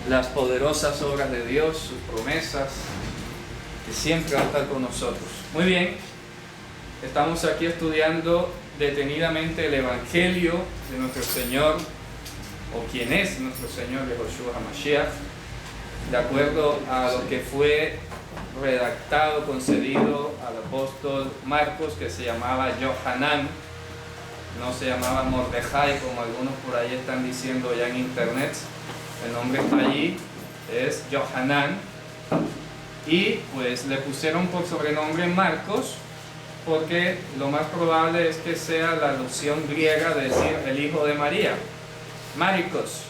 las poderosas obras de Dios, sus promesas, que siempre va a estar con nosotros. Muy bien, estamos aquí estudiando detenidamente el Evangelio de nuestro Señor, o quien es nuestro Señor, Yehoshua HaMashiach, de acuerdo a lo que fue redactado, concedido al apóstol Marcos, que se llamaba Yohanan, no se llamaba Mordejai, como algunos por ahí están diciendo ya en internet. El nombre está allí, es Yohanan, y pues le pusieron por sobrenombre Marcos, porque lo más probable es que sea la alusión griega de decir el hijo de María, Maricos,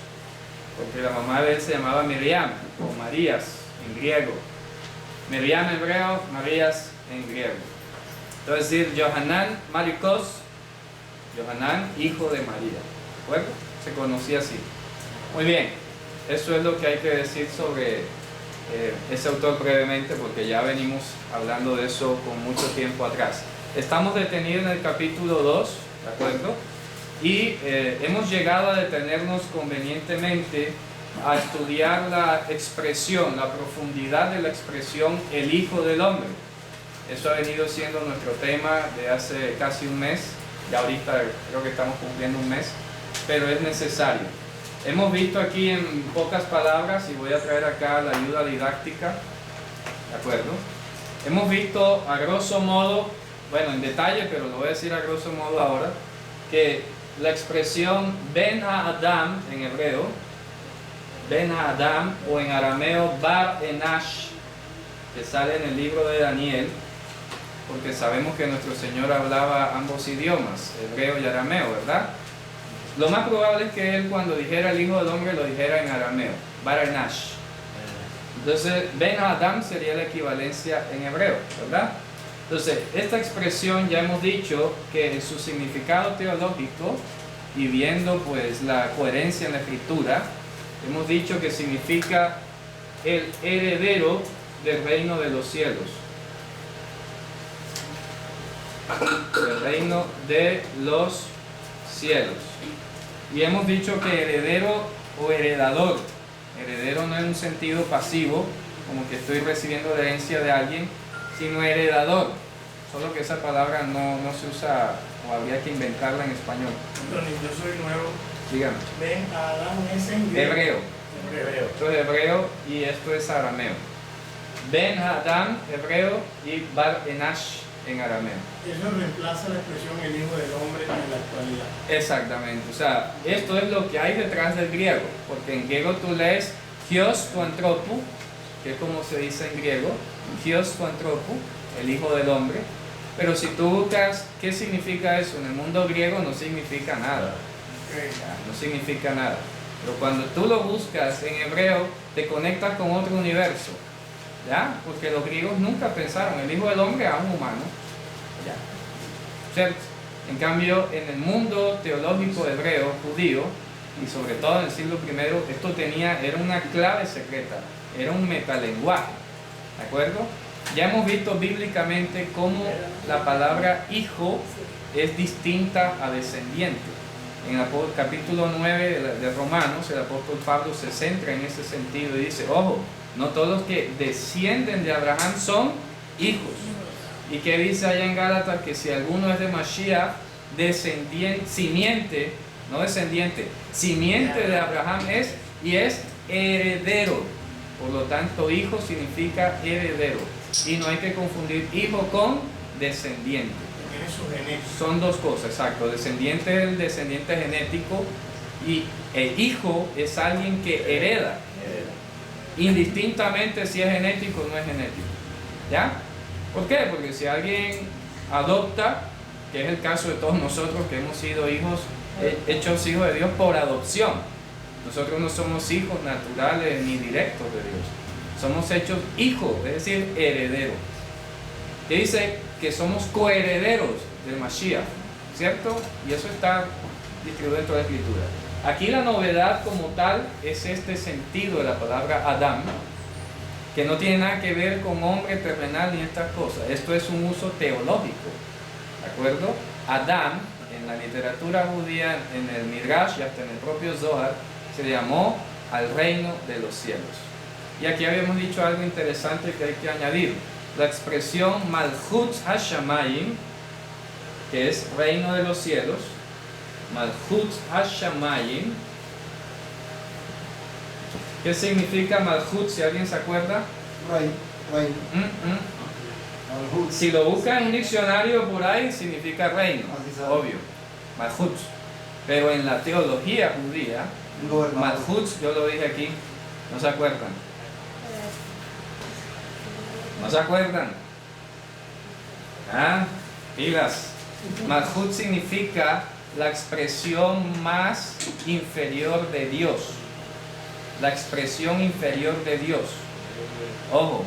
porque la mamá de él se llamaba Miriam, o Marías en griego. Miriam en hebreo, Marías en griego. Entonces decir Yohanan, Maricos, Yohanan, hijo de María. ¿De acuerdo? Se conocía así. Muy bien, eso es lo que hay que decir sobre ese autor brevemente, porque ya venimos hablando de eso con mucho tiempo atrás. Estamos detenidos en el capítulo 2, ¿de acuerdo? Y hemos llegado a detenernos convenientemente a estudiar la expresión, la profundidad de la expresión el Hijo del Hombre. Eso ha venido siendo nuestro tema de hace casi un mes, ya ahorita creo que estamos cumpliendo un mes, pero es necesario. Hemos visto aquí en pocas palabras, y voy a traer acá la ayuda didáctica, ¿de acuerdo? Hemos visto a grosso modo, bueno, en detalle, pero lo voy a decir a grosso modo ahora, que la expresión Ben HaAdam en hebreo, Ben HaAdam, o en arameo Bar Enash, que sale en el libro de Daniel, porque sabemos que nuestro Señor hablaba ambos idiomas, hebreo y arameo, ¿verdad? Lo más probable es que él, cuando dijera el Hijo del Hombre, lo dijera en arameo, Bar Enash. Entonces, Ben HaAdam sería la equivalencia en hebreo, ¿verdad? Entonces, esta expresión ya hemos dicho que en su significado teológico, y viendo pues la coherencia en la escritura, hemos dicho que significa el heredero del reino de los cielos. El reino de los cielos. Y hemos dicho que heredero o heredador, heredero no en un sentido pasivo, como que estoy recibiendo la herencia de alguien, sino heredador. Solo que esa palabra no se usa, o habría que inventarla en español. Tony, yo soy nuevo. Dígame. Ben HaAdam es en griego. Hebreo. Hebreo. Esto es hebreo y esto es arameo. Ben HaAdam, hebreo, y Bar Enash en arameo. Eso reemplaza la expresión el Hijo del Hombre en la actualidad. Exactamente. O sea, esto es lo que hay detrás del griego. Porque en griego tú lees Hios tu antropo, que es como se dice en griego, Hios tu antropo, el Hijo del Hombre. Pero si tú buscas qué significa eso en el mundo griego, no significa nada. No significa nada. Pero cuando tú lo buscas en hebreo, te conectas con otro universo. ¿Ya? Porque los griegos nunca pensaron el Hijo del Hombre a un humano. ¿Ya? ¿Cierto? En cambio, en el mundo teológico hebreo, judío, y sobre todo en el siglo I, esto era una clave secreta, era un metalenguaje. ¿De acuerdo? Ya hemos visto bíblicamente cómo la palabra hijo es distinta a descendiente. En el capítulo 9 de Romanos, el apóstol Pablo se centra en ese sentido y dice, ojo, no todos los que descienden de Abraham son hijos. ¿Y qué dice allá en Gálatas? Que si alguno es de Mashiach, descendiente, simiente, no descendiente, simiente de Abraham es, y es heredero. Por lo tanto, hijo significa heredero. Y no hay que confundir hijo con descendiente. Tiene su genética. Son dos cosas, exacto. Descendiente es el descendiente genético, y el hijo es alguien que hereda. Indistintamente si es genético o no es genético. ¿Ya? ¿Por qué? Porque si alguien adopta, que es el caso de todos nosotros que hemos sido hijos, hechos hijos de Dios por adopción. Nosotros no somos hijos naturales ni directos de Dios. Somos hechos hijos, es decir, herederos. Que dice que somos coherederos del Mashiach, ¿cierto? Y eso está distribuido en toda la Escritura. Aquí la novedad como tal es este sentido de la palabra Adam, que no tiene nada que ver con hombre terrenal ni estas cosas. Esto es un uso teológico, ¿de acuerdo? Adam, en la literatura judía, en el Midrash y hasta en el propio Zohar, se le llamó al reino de los cielos. Y aquí habíamos dicho algo interesante que hay que añadir. La expresión Malchut Hashamayim, que es reino de los cielos, Malchut Hashamayim. ¿Qué significa Malchut, si alguien se acuerda? Reino. Malchut. Si lo busca en un diccionario por ahí, significa reino, Así sabe. obvio, Malchut. Pero en la teología judía, Gobernador. Malchut, yo lo dije aquí, ¿no se acuerdan? ¿No se acuerdan? ¿Ah? Pilas. Malchut significa la expresión más inferior de Dios. La expresión inferior de Dios. Ojo.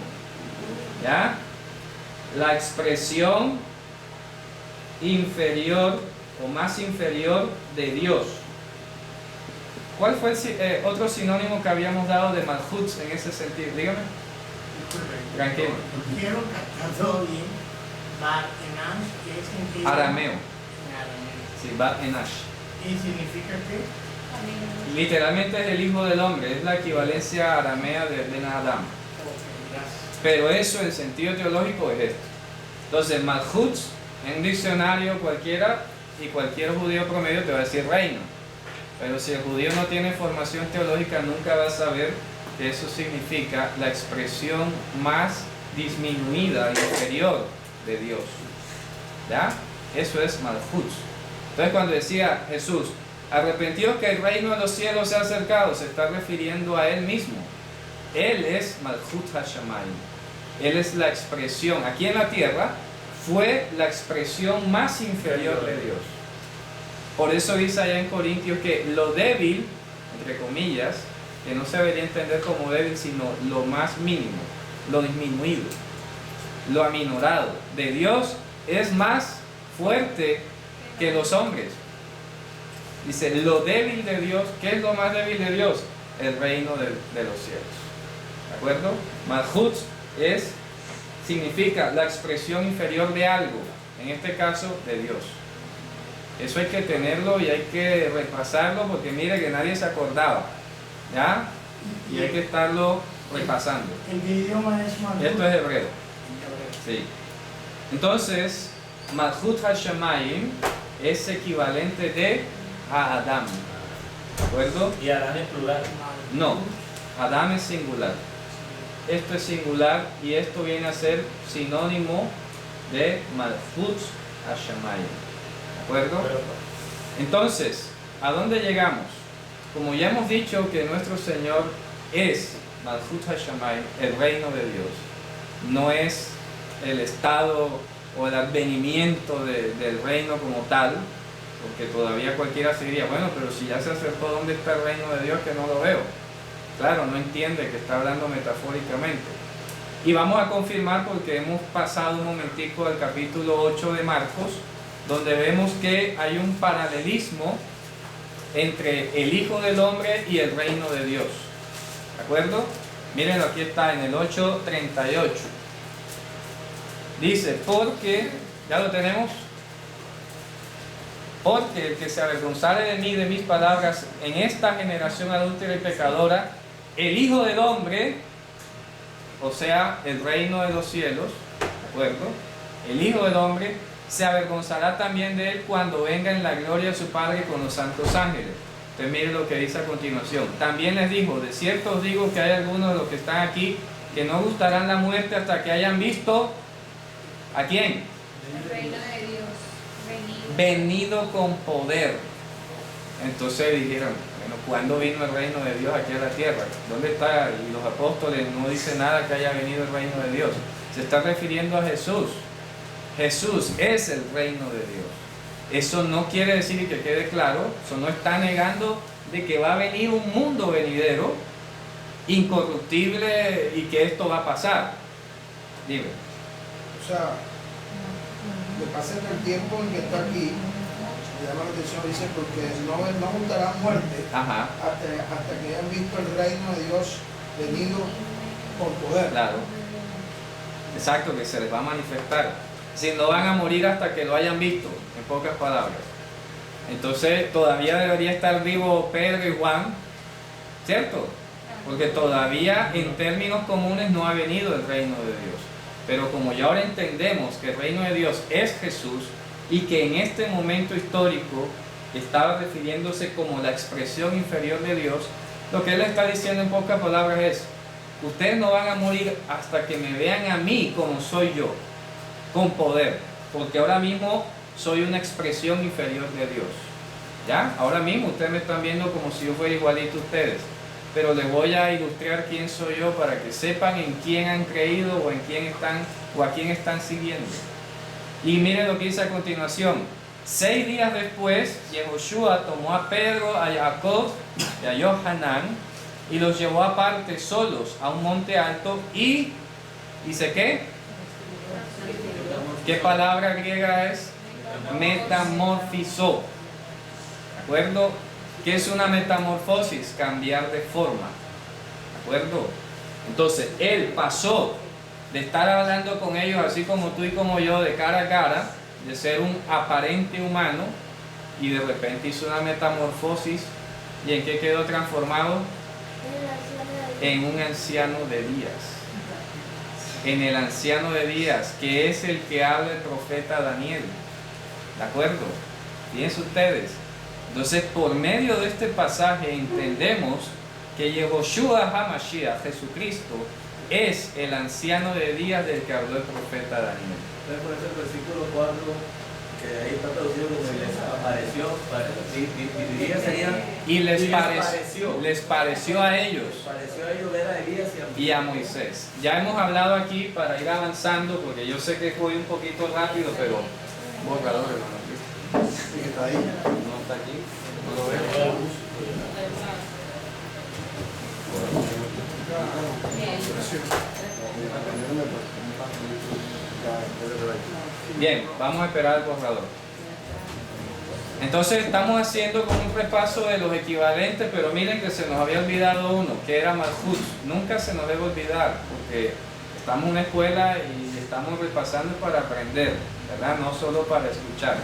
¿Ya? La expresión inferior o más inferior de Dios. ¿Cuál fue el otro sinónimo que habíamos dado de Malchut en ese sentido? Dígame. Tranquilo. Quiero captar todo bien. Bar-Enash, ¿qué significa? Arameo. En arameo. Sí, Bar-Enash. ¿Y significa qué? Literalmente es el hijo del hombre, es la equivalencia aramea de Ben Adam. Ok, gracias. Pero eso en sentido teológico es esto. Entonces, Malchut, en un diccionario cualquiera y cualquier judío promedio te va a decir reino. Pero si el judío no tiene formación teológica, nunca va a saber que eso significa la expresión más disminuida, inferior de Dios. ¿Ya? Eso es Malchut. Entonces, cuando decía Jesús, arrepentido que el reino de los cielos se ha acercado, se está refiriendo a Él mismo. Él es Malchut Hashamayim. Él es la expresión, aquí en la tierra, fue la expresión más inferior de Dios. Por eso dice allá en Corintios que lo débil, entre comillas, que no se debería entender como débil, sino lo más mínimo, lo disminuido, lo aminorado de Dios es más fuerte que los hombres. Dice, lo débil de Dios, ¿qué es lo más débil de Dios? El reino de los cielos. ¿De acuerdo? Malchut significa la expresión inferior de algo, en este caso de Dios. Eso hay que tenerlo y hay que repasarlo porque mire que nadie se acordaba. ¿Ya? Y hay que estarlo repasando. ¿En qué idioma es Malchut? Esto es hebreo. Hebreo. Sí. Entonces, Malchut Hashamayim es equivalente de a Adam. ¿De acuerdo? Y Adán es plural. No, Adam es singular. Esto es singular y esto viene a ser sinónimo de Malchut Hashamayim. ¿De acuerdo? Entonces, ¿a dónde llegamos? Como ya hemos dicho que nuestro Señor es Malchut Hashamayim, el reino de Dios, no es el estado o el advenimiento del reino como tal, porque todavía cualquiera se diría, bueno, pero si ya se acercó, ¿dónde está el reino de Dios que no lo veo? Claro, no entiende que está hablando metafóricamente. Y vamos a confirmar porque hemos pasado un momentico al capítulo 8 de Marcos, donde vemos que hay un paralelismo entre el Hijo del Hombre y el reino de Dios. ¿De acuerdo? Mírenlo, aquí está en el 8:38. Dice, porque, ¿ya lo tenemos? Porque el que se avergonzare de mí, de mis palabras, en esta generación adúltera y pecadora, el Hijo del Hombre, o sea, el reino de los cielos, ¿de acuerdo? El Hijo del Hombre se avergonzará también de él cuando venga en la gloria de su Padre con los santos ángeles. Entonces mire lo que dice a continuación. También les dijo, de cierto os digo que hay algunos de los que están aquí que no gustarán la muerte hasta que hayan visto, ¿a quién? El reino de Dios, Venido con poder. Entonces dijeron, bueno, ¿cuándo vino el reino de Dios aquí a la tierra? ¿Dónde está? Y los apóstoles no dicen nada que haya venido el reino de Dios. Se está refiriendo a Jesús. Jesús es el reino de Dios. Eso no quiere decir, y que quede claro, eso no está negando de que va a venir un mundo venidero, incorruptible, y que esto va a pasar. Dime. O sea, le pasa el tiempo en que está aquí, me llama la atención, dice, porque no juntará muerte Ajá, hasta que hayan visto el reino de Dios venido con poder. claro. Exacto, que se les va a manifestar. Si no van a morir hasta que lo hayan visto, en pocas palabras. Entonces todavía debería estar vivo Pedro y Juan, ¿cierto? porque todavía en términos comunes no ha venido el reino de Dios. Pero como ya ahora entendemos que el reino de Dios es Jesús y que en este momento histórico estaba refiriéndose como la expresión inferior de Dios, lo que él está diciendo en pocas palabras es: ustedes no van a morir hasta que me vean a mí como soy yo, con poder, porque ahora mismo soy una expresión inferior de Dios. ¿Ya? Ahora mismo ustedes me están viendo como si yo fuera igualito a ustedes, pero les voy a ilustrar quién soy yo para que sepan en quién han creído o en quién están o a quién están siguiendo. Y miren lo que dice a continuación: 6 días después, Yehoshua tomó a Pedro, a Jacob y a Yohanan y los llevó aparte solos a un monte alto y ¿dice qué? ¿Qué palabra griega es? Metamorfizó. ¿De acuerdo? ¿Qué es una metamorfosis? Cambiar de forma. ¿De acuerdo? Entonces, él pasó de estar hablando con ellos así como tú y como yo, de cara a cara, de ser un aparente humano, y de repente hizo una metamorfosis. ¿Y en qué quedó transformado? En un anciano de días. En el anciano de días, que es el que habla el profeta Daniel. ¿De acuerdo? Fíjense ustedes. Entonces, por medio de este pasaje entendemos que Yehoshua HaMashiach, Jesucristo, es el anciano de días del que habló el profeta Daniel. Entonces, por eso el versículo 4, que ahí está traducido como les apareció, diría sería, Y les pareció a ellos ver a Elías y a Moisés. Ya hemos hablado aquí para ir avanzando, porque yo sé que voy un poquito rápido, pero borrador, hermano. Sí, que está ahí. No está aquí, no lo veo. Bien, vamos a esperar al borrador. Entonces estamos haciendo como un repaso de los equivalentes, pero miren que se nos había olvidado uno, que era Malhut. Nunca se nos debe olvidar, porque estamos en una escuela y estamos repasando para aprender, ¿verdad? No solo para escuchar.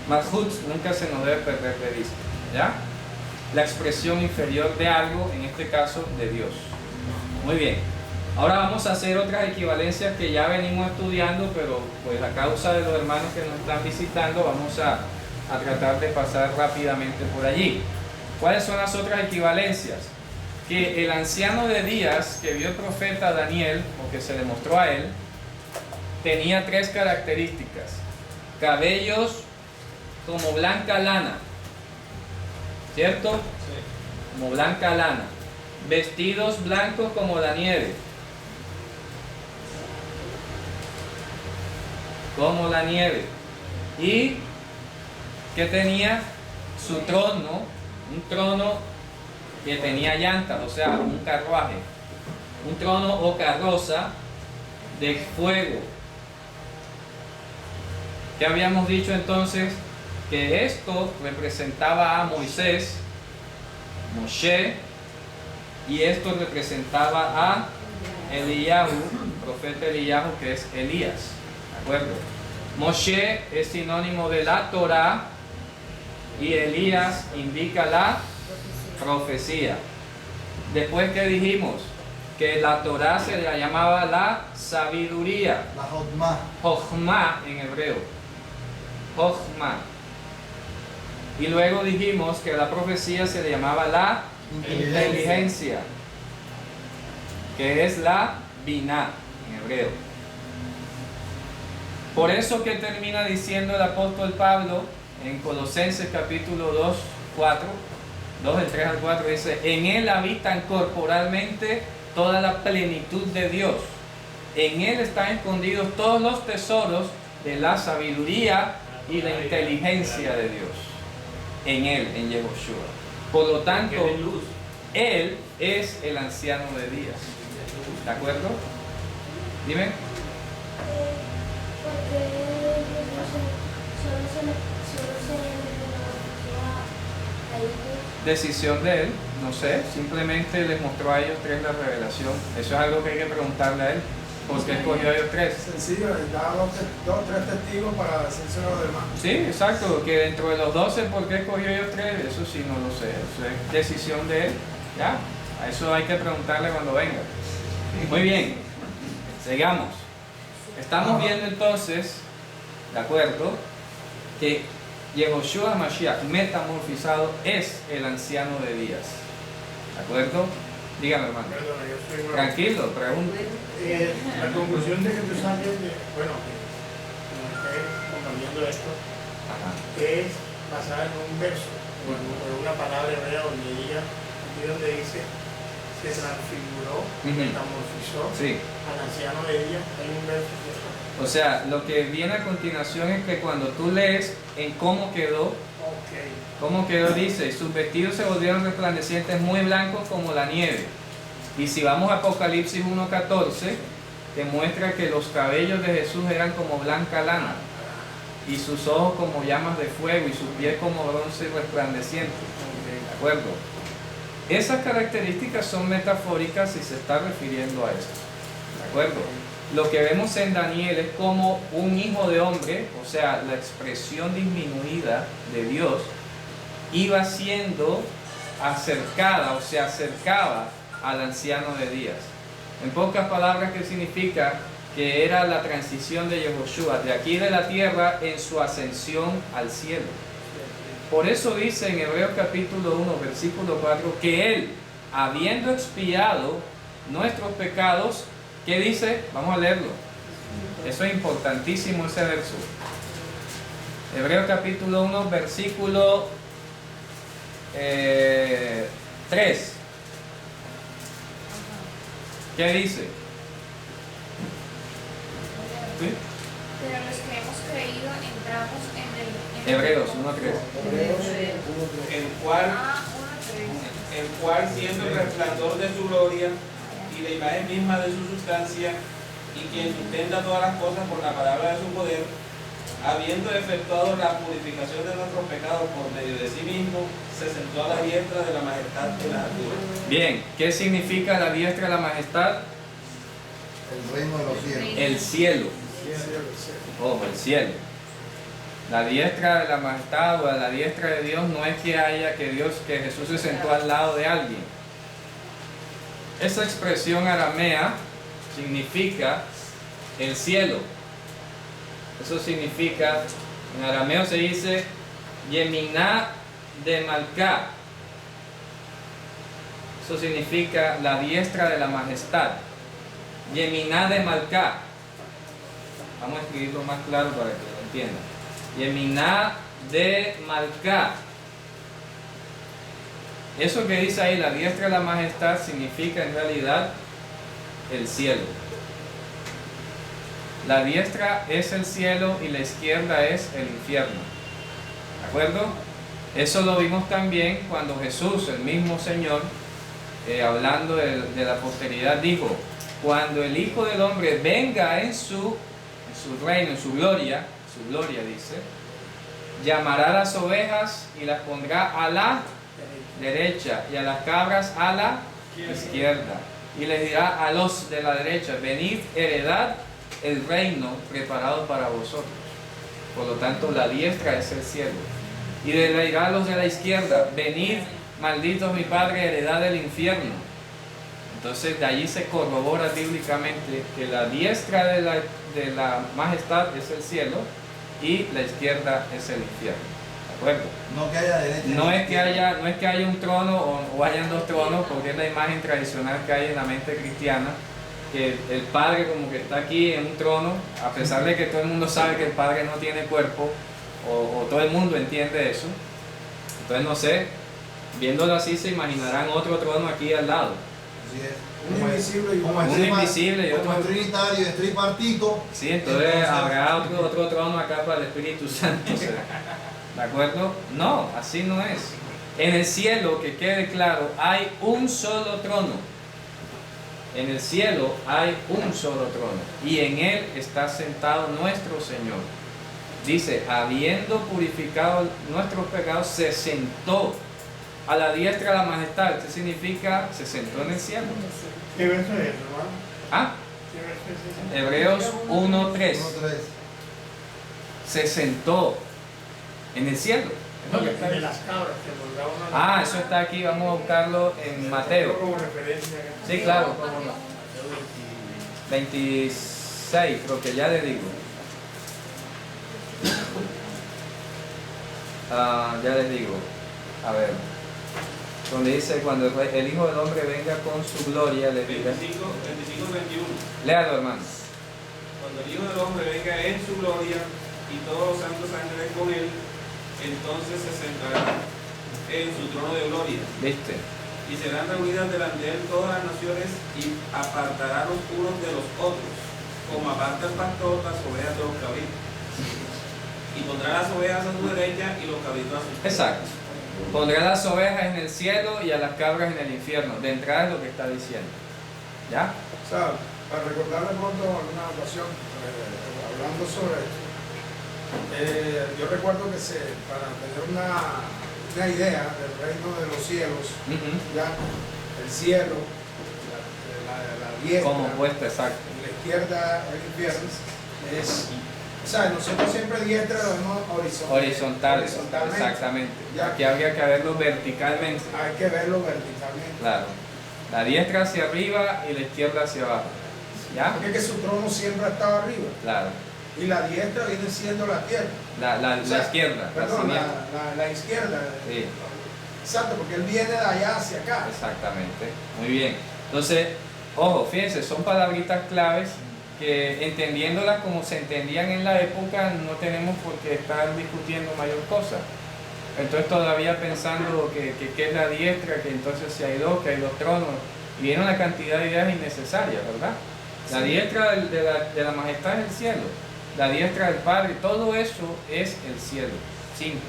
Malhut nunca se nos debe perder de vista, ¿ya? La expresión inferior de algo, en este caso de Dios. Muy bien. Ahora vamos a hacer otras equivalencias que ya venimos estudiando, pero pues a causa de los hermanos que nos están visitando vamos a tratar de pasar rápidamente por allí. ¿Cuáles son las otras equivalencias? Que el anciano de días que vio el profeta Daniel, o que se le mostró a él, tenía 3 características: cabellos como blanca lana, ¿cierto? Sí. Como blanca lana. Vestidos blancos como la nieve, como la nieve. Y que tenía su trono, un trono que tenía llantas, o sea, un carruaje, un trono o carroza de fuego. ¿Qué habíamos dicho entonces? Que esto representaba a Moisés, Moshe, y esto representaba a Eliyahu, profeta Eliyahu, que es Elías. ¿De acuerdo? Moshe es sinónimo de la Torah y Elías indica la profecía. Después que dijimos que la Torah se le llamaba la sabiduría, La Jotma. Jochma en hebreo, Jochma. Y luego dijimos que la profecía se le llamaba la inteligencia, que es la Binah en hebreo. Por eso que termina diciendo el apóstol Pablo en Colosenses capítulo 2, 4, 2 del 3 al 4, dice: en él habitan corporalmente toda la plenitud de Dios. En él están escondidos todos los tesoros de la sabiduría y la inteligencia de Dios. En él, en Yehoshua. Por lo tanto, él es el anciano de días. ¿De acuerdo? Dime. Porque Decisión de él, no sé, simplemente les mostró a ellos 3 la revelación. Eso es algo que hay que preguntarle a él. ¿Por qué escogió a ellos 3? Sencillo, da 2 o 3 testigos para decirse a los demás. Sí, exacto, que dentro de los 12, ¿por qué escogió a ellos 3? Eso sí no lo sé, eso es decisión de él. ¿Ya? A eso hay que preguntarle cuando venga. Muy bien, sigamos. Estamos viendo entonces, ¿de acuerdo?, que Yehoshua Mashiach metamorfizado es el anciano de días. ¿De acuerdo? Dígame, hermano. Perdona, yo soy nuevo. Tranquilo, pregunte. La conclusión de que tú saques, bueno, que me estés compartiendo esto, Ajá. es basada en un verso, o en una palabra hebrea donde diga, aquí donde dice, se transfiguró, metamorfizó Sí. al anciano de día, hay un verso que eso. O sea, lo que viene a continuación es que cuando tú lees en cómo quedó, dice, y sus vestidos se volvieron resplandecientes muy blancos como la nieve. Y si vamos a Apocalipsis 1:14, te muestra que los cabellos de Jesús eran como blanca lana, y sus ojos como llamas de fuego, y sus pies como bronce resplandeciente. ¿De acuerdo? Esas características son metafóricas y se está refiriendo a eso. ¿De acuerdo? Lo que vemos en Daniel es como un hijo de hombre, o sea, la expresión disminuida de Dios, iba siendo acercada o se acercaba al anciano de días. En pocas palabras, ¿qué significa? Que era la transición de Yehoshua de aquí de la tierra en su ascensión al cielo. Por eso dice en Hebreos capítulo 1, versículo 4, que Él, habiendo expiado nuestros pecados, ¿qué dice? Vamos a leerlo. Eso es importantísimo, ese verso. Hebreos capítulo 1, versículo 3. ¿Qué dice? ¿Sí? Pero los que hemos creído entramos en el... Hebreos 1:3. el cual, 1:3. el cual siendo el resplandor de su gloria y la imagen misma de su sustancia, y quien sustenta todas las cosas por la palabra de su poder, habiendo efectuado la purificación de nuestros pecados por medio de sí mismo, se sentó a la diestra de la majestad de las alturas. Bien, ¿qué significa la diestra de la majestad? El reino de los cielos. El cielo. Ojo, el cielo. La diestra de la majestad o la diestra de Dios no es que que Jesús se sentó al lado de alguien. Esa expresión aramea significa el cielo. Eso significa, en arameo se dice Yeminá de Malká. Eso significa la diestra de la majestad. Yeminá de Malká. Vamos a escribirlo más claro para que lo entiendan. Yeminá de Malká. Eso que dice ahí, la diestra de la majestad, significa en realidad el cielo. La diestra es el cielo y la izquierda es el infierno. ¿De acuerdo? Eso lo vimos también cuando Jesús, el mismo Señor, hablando de la posteridad, dijo: cuando el Hijo del Hombre venga en su reino, en su gloria dice, llamará a las ovejas y las pondrá a la derecha y a las cabras a la izquierda. Y les dirá a los de la derecha: venid, heredad el reino preparado para vosotros. Por lo tanto, la diestra es el cielo. Y le dirá a los de la izquierda: venid, malditos mi Padre, heredad del infierno. Entonces, de allí se corrobora bíblicamente que la diestra de la majestad es el cielo y la izquierda es el infierno. ¿De acuerdo? No que haya derecha. No es que haya un trono o hayan dos tronos, porque es la imagen tradicional que hay en la mente cristiana, que el Padre como que está aquí en un trono, a pesar de que todo el mundo sabe que el Padre no tiene cuerpo, o todo el mundo entiende eso. Entonces, no sé, viéndolo así se imaginarán otro trono aquí al lado. Así es. Un invisible y Un invisible y otro trinitario, es tripartito. Sí, entonces habrá otro trono acá para el Espíritu Santo. ¿De acuerdo? No, así no es. En el cielo, que quede claro, hay un solo trono. En el cielo hay un solo trono. Y en él está sentado nuestro Señor. Dice: habiendo purificado nuestros pecados, se sentó a la diestra de la majestad. ¿Qué significa? Se sentó en el cielo. ¿Qué verso es eso, hermano? ¿Ah? ¿Qué verso es ese? Hebreos 1:3. Se sentó en el cielo. No, Y que está de ahí. las cabras que montaban a las Ah, cabras. eso está aquí, vamos a buscarlo en Mateo. Como referencia. Sí, claro, cómo no. 26, creo que ya le digo. Ya les digo. A ver. Donde dice, cuando el Hijo del Hombre venga con su gloria, le dirá. 25, 21. Léalo, hermano. Cuando el Hijo del Hombre venga en su gloria y todos los santos ángeles con él, entonces se sentará en su trono de gloria. ¿Viste? Y serán reunidas delante de él todas las naciones y apartará los unos de los otros, como aparta el pastor las ovejas de los cabritos. Y pondrá las ovejas a su derecha y los cabritos a su izquierda. Exacto. Pondrá las ovejas en el cielo y a las cabras en el infierno. De entrada es lo que está diciendo. ¿Ya? O sea, para recordarle pronto alguna ocasión, hablando sobre esto, yo recuerdo que para tener una idea del reino de los cielos, ya, el cielo, la diestra, Como puesta, exacto. y la izquierda el infierno, o sea, nosotros siempre diestra lo vemos Horizontal. horizontalmente. Exactamente. Ya. Aquí habría que verlo verticalmente. Hay que verlo verticalmente. Claro. La diestra hacia arriba y la izquierda hacia abajo. ¿Ya? Porque es que su trono siempre ha estado arriba. Claro. Y la diestra viene siendo la tierra. La O sea, izquierda. Perdón, la simiente. la izquierda. Sí. Exacto, porque él viene de allá hacia acá. Exactamente. Muy bien. Entonces, ojo, fíjense, son palabritas claves que entendiéndolas como se entendían en la época no tenemos por qué estar discutiendo mayor cosa. Entonces todavía pensando que es la diestra, que entonces si hay dos, que hay dos tronos, y viene una cantidad de ideas innecesarias, ¿verdad? La diestra de la majestad es el cielo, la diestra del Padre, todo eso es el cielo, simple.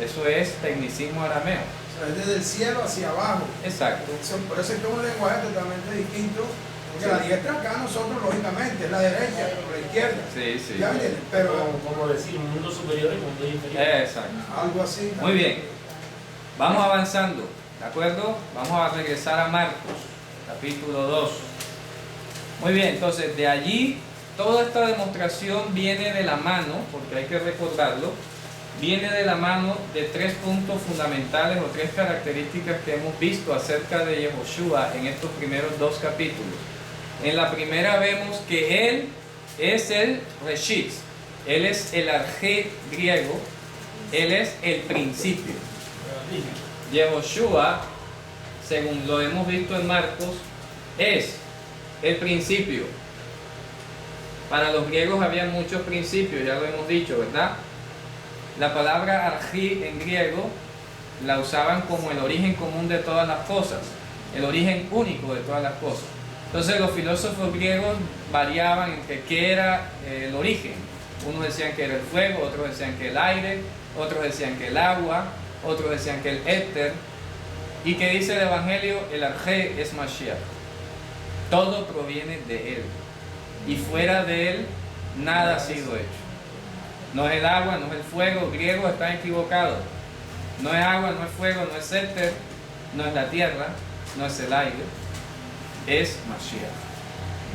Eso es tecnicismo arameo. O sea, es desde el cielo hacia abajo. Exacto. Por eso es que es un lenguaje totalmente distinto. Porque la diestra acá nosotros, lógicamente, es la derecha, por la izquierda. Sí, sí. ¿Ya entienden? Pero como decir, mundo superior y mundo inferior. Exacto. algo así. Muy bien. Vamos avanzando, ¿de acuerdo? Vamos a regresar a Marcos, capítulo 2. Muy bien, entonces de allí toda esta demostración viene de la mano, porque hay que recordarlo, viene de la mano de tres puntos fundamentales o tres características que hemos visto acerca de Yehoshua en estos primeros dos capítulos. En la primera vemos que él es el Reshit, él es el arjé griego, él es el principio. Yehoshua, según lo hemos visto en Marcos, es el principio. Para los griegos había muchos principios, ya lo hemos dicho, ¿verdad? La palabra arjí en griego la usaban como el origen común de todas las cosas, el origen único de todas las cosas. Entonces los filósofos griegos variaban entre qué era el origen. Unos decían que era el fuego, otros decían que el aire, otros decían que el agua, otros decían que el éter. ¿Y qué dice el Evangelio? El arjé es Mashiach. Todo proviene de él. Y fuera de él, nada ha sido hecho. No es el agua, no es el fuego. Griegos están equivocados. No es agua, no es fuego, no es éter, no es la tierra, no es el aire. Es Mashiach.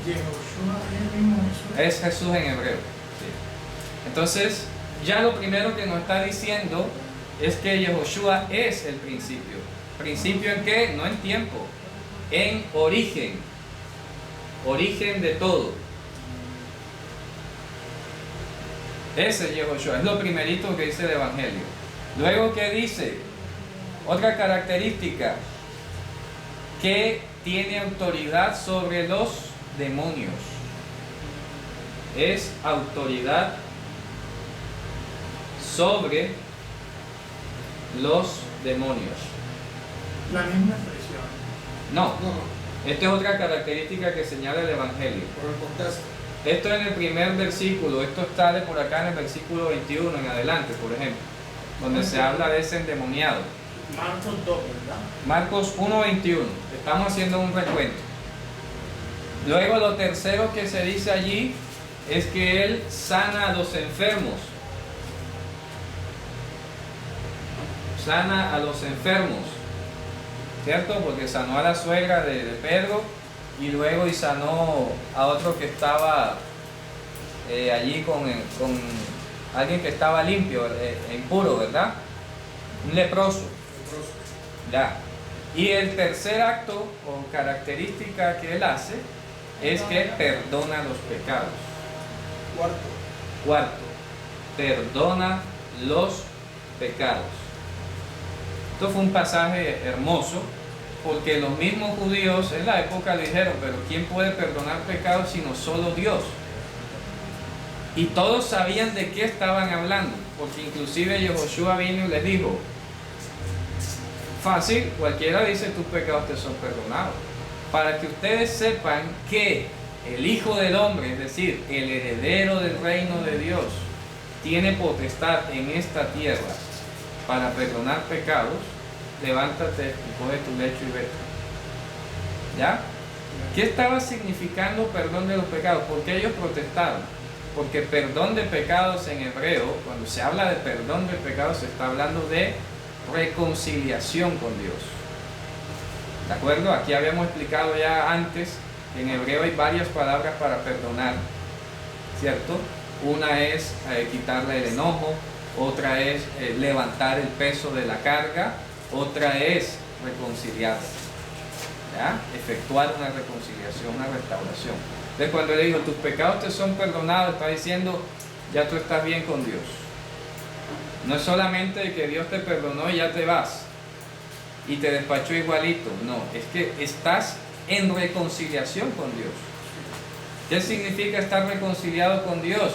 Yehoshua es el mismo Jesús. Es Jesús en hebreo. Sí. Entonces, ya lo primero que nos está diciendo es que Yehoshua es el principio. ¿Principio en qué? No en tiempo, en origen. Origen de todo. Ese es Yehoshua, es lo primerito que dice el Evangelio. Luego, ¿qué dice? Otra característica, que tiene autoridad sobre los demonios. Es autoridad sobre los demonios. La misma expresión. No, No, esta es otra característica que señala el Evangelio. por el contexto. Esto en el primer versículo, esto sale por acá en el versículo 21 en adelante, por ejemplo, donde se habla de ese endemoniado. Marcos 2, ¿verdad? Marcos 1:21, estamos haciendo un recuento. Luego lo tercero que se dice allí es que él sana a los enfermos. Sana a los enfermos, ¿cierto? Porque sanó a la suegra de Pedro y luego sanó a otro que estaba allí con alguien que estaba limpio, impuro, ¿verdad? Un leproso. Ya. Y el tercer acto o característica que él hace es que perdona los pecados. Cuarto, perdona los pecados. Esto fue un pasaje hermoso, porque los mismos judíos en la época le dijeron, pero ¿quién puede perdonar pecados sino solo Dios? Y todos sabían de qué estaban hablando, porque inclusive Yehoshua vino y les dijo, fácil, cualquiera dice tus pecados te son perdonados. Para que ustedes sepan que el Hijo del Hombre, es decir, el heredero del reino de Dios, tiene potestad en esta tierra para perdonar pecados, levántate y coge tu lecho y vete. ¿Ya? ¿Qué estaba significando perdón de los pecados? Porque ellos protestaron. Porque perdón de pecados en hebreo, cuando se habla de perdón de pecados, se está hablando de reconciliación con Dios. ¿De acuerdo? Aquí habíamos explicado ya antes que en hebreo hay varias palabras para perdonar, ¿cierto? Una es quitarle el enojo, otra es levantar el peso de la carga, otra es reconciliarse, ¿ya? Efectuar una reconciliación, una restauración. Entonces cuando él dijo, tus pecados te son perdonados, está diciendo, ya tú estás bien con Dios. No es solamente que Dios te perdonó y ya te vas y te despachó igualito, no, es que estás en reconciliación con Dios. ¿Qué significa estar reconciliado con Dios?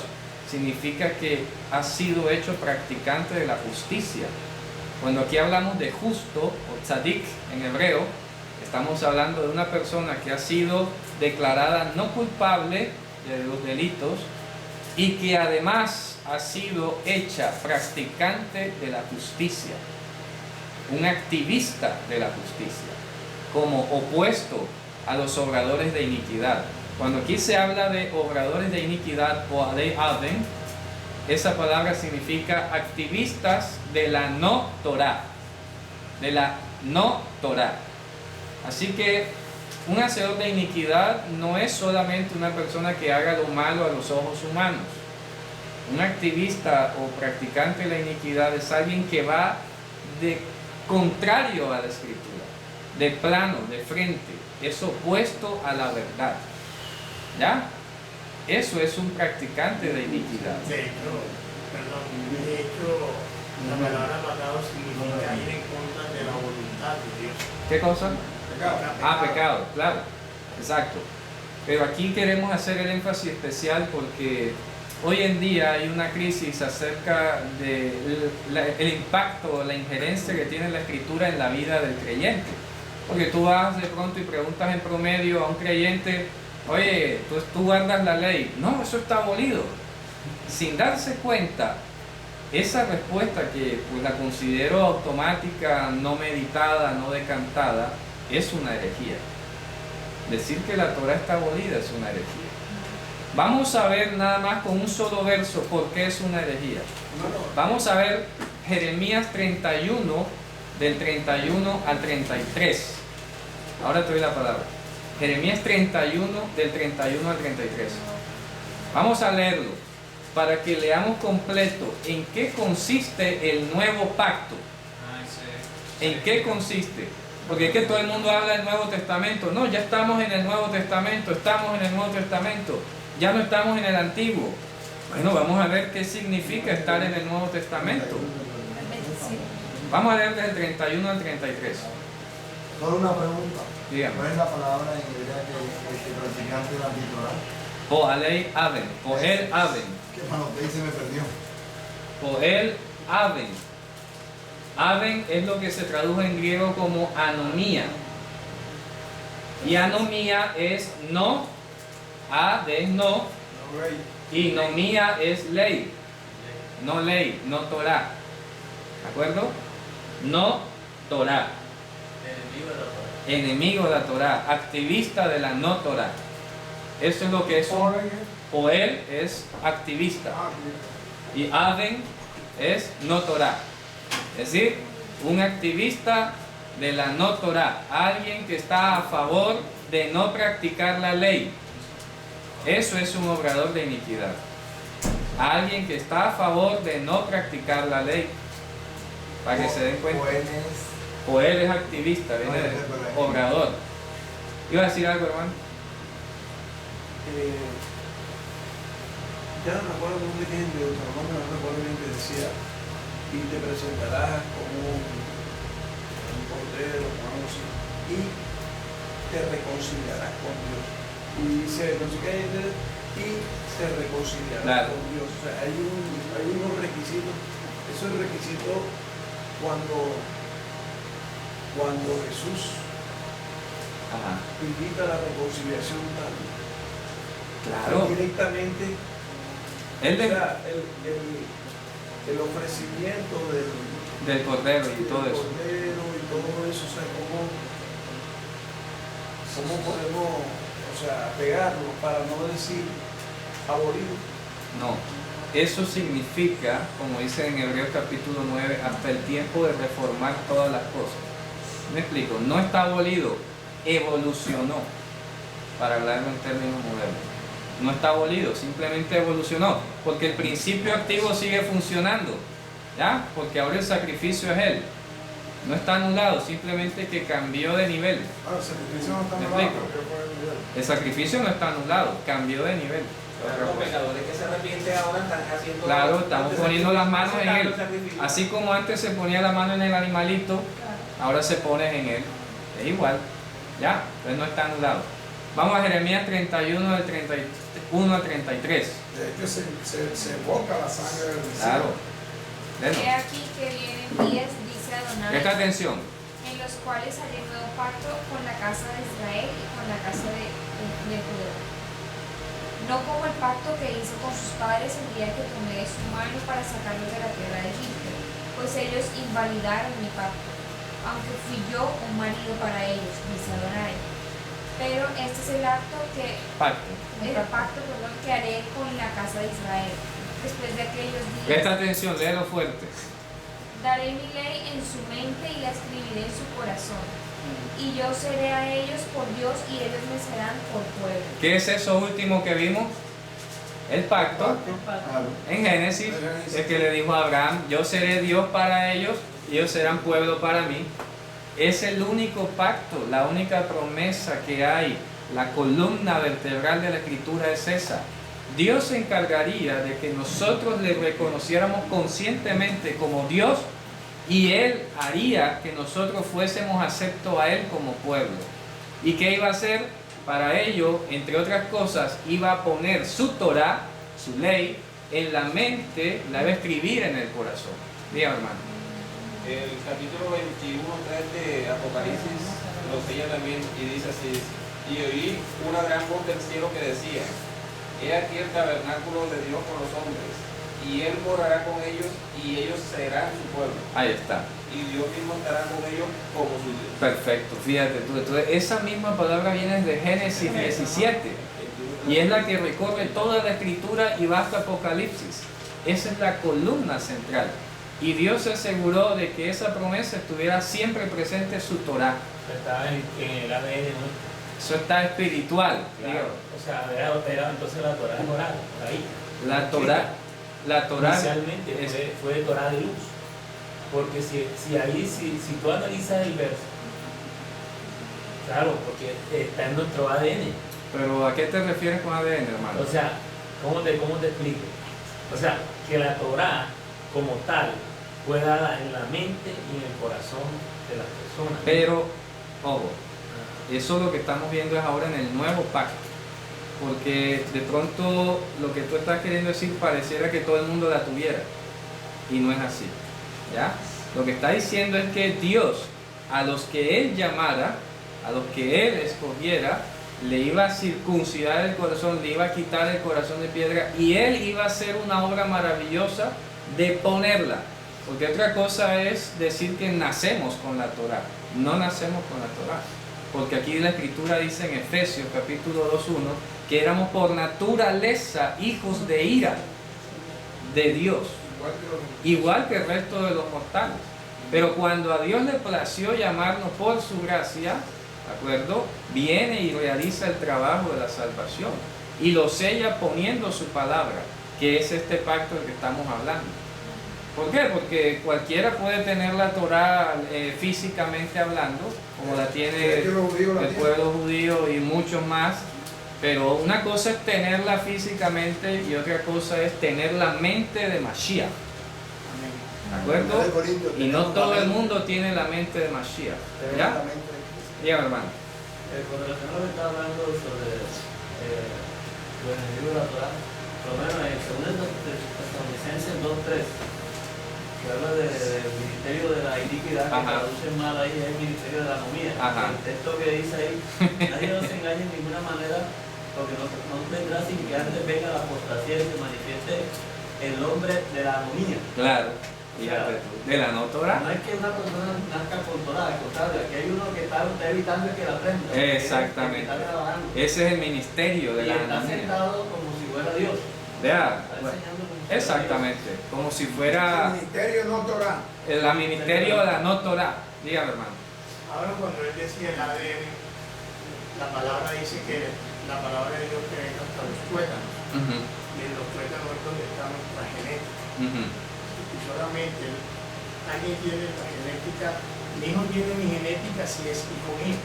Significa que has sido hecho practicante de la justicia. Cuando aquí hablamos de justo o tzadik en hebreo, estamos hablando de una persona que ha sido declarada no culpable de los delitos y que además ha sido hecha practicante de la justicia, un activista de la justicia, como opuesto a los obradores de iniquidad. Cuando aquí se habla de obradores de iniquidad o de Aden, esa palabra significa activistas de la no Torah, de la no Torah. Así que un hacedor de iniquidad no es solamente una persona que haga lo malo a los ojos humanos. Un activista o practicante de la iniquidad es alguien que va de contrario a la escritura, de plano, de frente, es opuesto a la verdad. ¿Ya? Eso es un practicante de iniquidad. De hecho, la palabra pecado significa ir en contra de la voluntad de Dios. ¿Qué cosa? Pecado. Ah, pecado, claro, exacto. Pero aquí queremos hacer el énfasis especial porque hoy en día hay una crisis acerca del impacto, la injerencia que tiene la escritura en la vida del creyente. Porque tú vas de pronto y preguntas en promedio a un creyente, oye, tú guardas la ley. No, eso está abolido. Sin darse cuenta, esa respuesta que pues, la considero automática, no meditada, no decantada, es una herejía. Decir que la Torah está abolida es una herejía. Vamos a ver nada más con un solo verso por qué es una herejía. Vamos a ver Jeremías 31, del 31 al 33. Ahora te doy la palabra. Jeremías 31, del 31 al 33. Vamos a leerlo para que leamos completo en qué consiste el nuevo pacto. ¿En qué consiste? Porque es que todo el mundo habla del Nuevo Testamento. No, ya estamos en el Nuevo Testamento, estamos en el Nuevo Testamento. Ya no estamos en el Antiguo. Bueno, vamos a ver qué significa estar en el Nuevo Testamento. Vamos a leer desde el 31 al 33. Solo una pregunta. Dígame. ¿Cuál es la palabra en hebrea que practicante de la Torah? Poalei Aven. Poel Aven. ¿Qué mano te dice? Me perdió. Poel Aven. Aven es lo que se traduce en griego como anomía. Y anomía es no, a de es no, y nomía es ley. No ley, no Torah. ¿De acuerdo? No Torah. Enemigo de la Torah, activista de la no Torah. Eso es lo que es un Poel, es activista. Y Aven es no Torah. Es decir, un activista de la no Torah, alguien que está a favor de no practicar la ley. Eso es un obrador de iniquidad. Alguien que está a favor de no practicar la ley. para que se den cuenta. Jóvenes. O él es activista, viene de obrador. ¿Iba a decir algo, hermano? Ya no recuerdo muy bien de Deuteronomio, no recuerdo bien que decía, y te presentarás como un cordero, como algo así, y te reconciliarás con Dios. Y dice, no sé qué, y te reconciliarás con Dios. O sea, hay unos requisitos. Eso es requisito cuando Jesús invita a la reconciliación tal. Claro. Directamente, El ofrecimiento del cordero y todo eso. Cordero y todo eso, o sea, cómo podemos, pegarnos para no decir abolido. No, eso significa, como dice en Hebreos capítulo 9, hasta el tiempo de reformar todas las cosas. Me explico, no está abolido, evolucionó, para hablarlo en términos modernos. No está abolido, simplemente evolucionó, porque el principio activo sigue funcionando, ¿ya? Porque ahora el sacrificio es Él. No está anulado, simplemente que cambió de nivel. El sacrificio no está ¿Me anulado, explico? pero fue el nivel. El sacrificio no está anulado, cambió de nivel. Los pecadores que se arrepienten ahora están haciendo. Claro, estamos poniendo las manos en Él. Sacrificio. Así como antes se ponía la mano en el animalito, ahora se pone en Él. Es igual, ¿ya? Entonces no está anulado. Vamos a Jeremías 31, del 31 al 33. De hecho, se evoca la sangre del Mesías. Claro. He aquí que vienen días, dice Adonai, Presta atención. en los cuales haré nuevo pacto con la casa de Israel y con la casa de Judá. No como el pacto que hice con sus padres el día que tomé de su mano para sacarlos de la tierra de Egipto, pues ellos invalidaron mi pacto, aunque fui yo un marido para ellos, dice Adonai. Pero este es el pacto que haré con la casa de Israel, después de aquellos días. Presta atención, léelo fuerte. Daré mi ley en su mente y la escribiré en su corazón. Y yo seré a ellos por Dios y ellos me serán por pueblo. ¿Qué es eso último que vimos? El pacto. En Génesis, el que le dijo a Abraham, yo seré Dios para ellos y ellos serán pueblo para mí. Es el único pacto, la única promesa que hay. La columna vertebral de la Escritura es esa. Dios se encargaría de que nosotros le reconociéramos conscientemente como Dios y Él haría que nosotros fuésemos aceptos a Él como pueblo. ¿Y qué iba a hacer? Para ello, entre otras cosas, iba a poner su Torah, su ley, en la mente, la iba a escribir en el corazón. Dígame, hermano. El capítulo 21, 3 de Apocalipsis lo sella también y dice así: y oí una gran voz del cielo que decía, he aquí el tabernáculo de Dios con los hombres, y Él morará con ellos, y ellos serán su pueblo. Ahí está. Y Dios mismo estará con ellos como su Dios. Perfecto, fíjate tú. Entonces, esa misma palabra viene de Génesis 17 y es la que recorre toda la Escritura y va hasta Apocalipsis. Esa es la columna central. Y Dios se aseguró de que esa promesa estuviera siempre presente en su Torah. Estaba en el ADN, ¿no? Eso está espiritual. Claro. O sea, era entonces la Torah es oral, ahí. La Torah inicialmente fue de Torah de luz. Porque si tú analizas el verso, claro, porque está en nuestro ADN. Pero ¿a qué te refieres con ADN, hermano? O sea, ¿cómo te explico? O sea, que la Torah como tal fue dada en la mente y en el corazón de las personas. Pero, ojo, eso lo que estamos viendo es ahora en el nuevo pacto. Porque de pronto lo que tú estás queriendo decir pareciera que todo el mundo la tuviera. Y no es así. ¿Ya? Lo que está diciendo es que Dios, a los que Él llamara, a los que Él escogiera, le iba a circuncidar el corazón, le iba a quitar el corazón de piedra y Él iba a hacer una obra maravillosa de ponerla. Porque otra cosa es decir que nacemos con la Torah. No nacemos con la Torah. Porque aquí la Escritura dice en Efesios capítulo 2:1 que éramos por naturaleza hijos de ira de Dios. Igual que el resto de los mortales. Pero cuando a Dios le plació llamarnos por su gracia, ¿de acuerdo? Viene y realiza el trabajo de la salvación. Y lo sella poniendo su palabra, que es este pacto del que estamos hablando. ¿Por qué? Porque cualquiera puede tener la Torá físicamente hablando, como la tiene el pueblo judío y muchos más, pero una cosa es tenerla físicamente y otra cosa es tener la mente de Mashiach. ¿De acuerdo? Y no todo el mundo tiene la mente de Mashiach. ¿Ya? Dígame, hermano. Cuando el Señor está hablando sobre los enemigos de la Torah, por lo menos en 2 Tesalonicenses 2:3, que habla del ministerio de la iniquidad, que traduce mal ahí, es el ministerio de la anomía. El texto que dice ahí, nadie nos engañe en ninguna manera, porque no vendrá sin que antes venga la apostasía y se manifieste el hombre de la anomía. Claro. Fíjate tú, de la no Torah. No es que una persona nazca con Torah, al contrario, aquí hay uno que está evitando que la aprenda. Exactamente. Ese es el ministerio de la anomía. anomía. Está sentado como si fuera Dios. Vea, exactamente, como si fuera el ministerio no Torah. El ministerio de la no Torah. Dígame, hermano. Ahora cuando él decía el ADN, la palabra dice que la palabra de Dios que venga hasta los tuétanos. Y en los tuétanos es donde está nuestra genética. Y solamente alguien tiene la genética, mi hijo tiene mi genética si es hijo mío.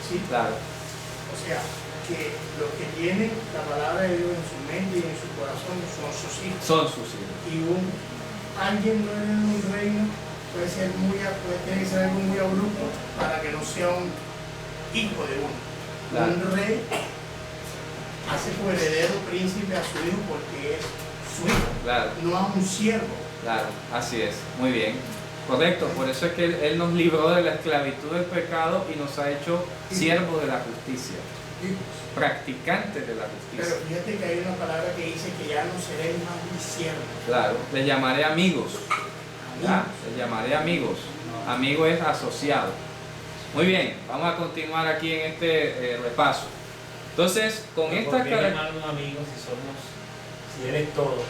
¿Sí? Claro. O sea, que los que tienen la palabra de Dios en su mente y en su corazón son sus hijos. Son sus hijos. Y alguien no es un reino, puede tener que ser algo muy abrupto para que no sea un hijo de uno. Claro. Un rey hace su heredero príncipe a su hijo porque es su hijo, claro, no a un siervo. Claro, así es, muy bien. Correcto, por eso es que él nos libró de la esclavitud del pecado y nos ha hecho siervos de la justicia, practicantes de la justicia. Pero fíjate que hay una palabra que dice que ya no seréis más mis siervos. Claro, les llamaré amigos. ¿Ya? Les llamaré amigos. Amigo es asociado. Muy bien, vamos a continuar aquí en este repaso. Entonces, con esta ¿por qué llamarnos amigos si eres todo?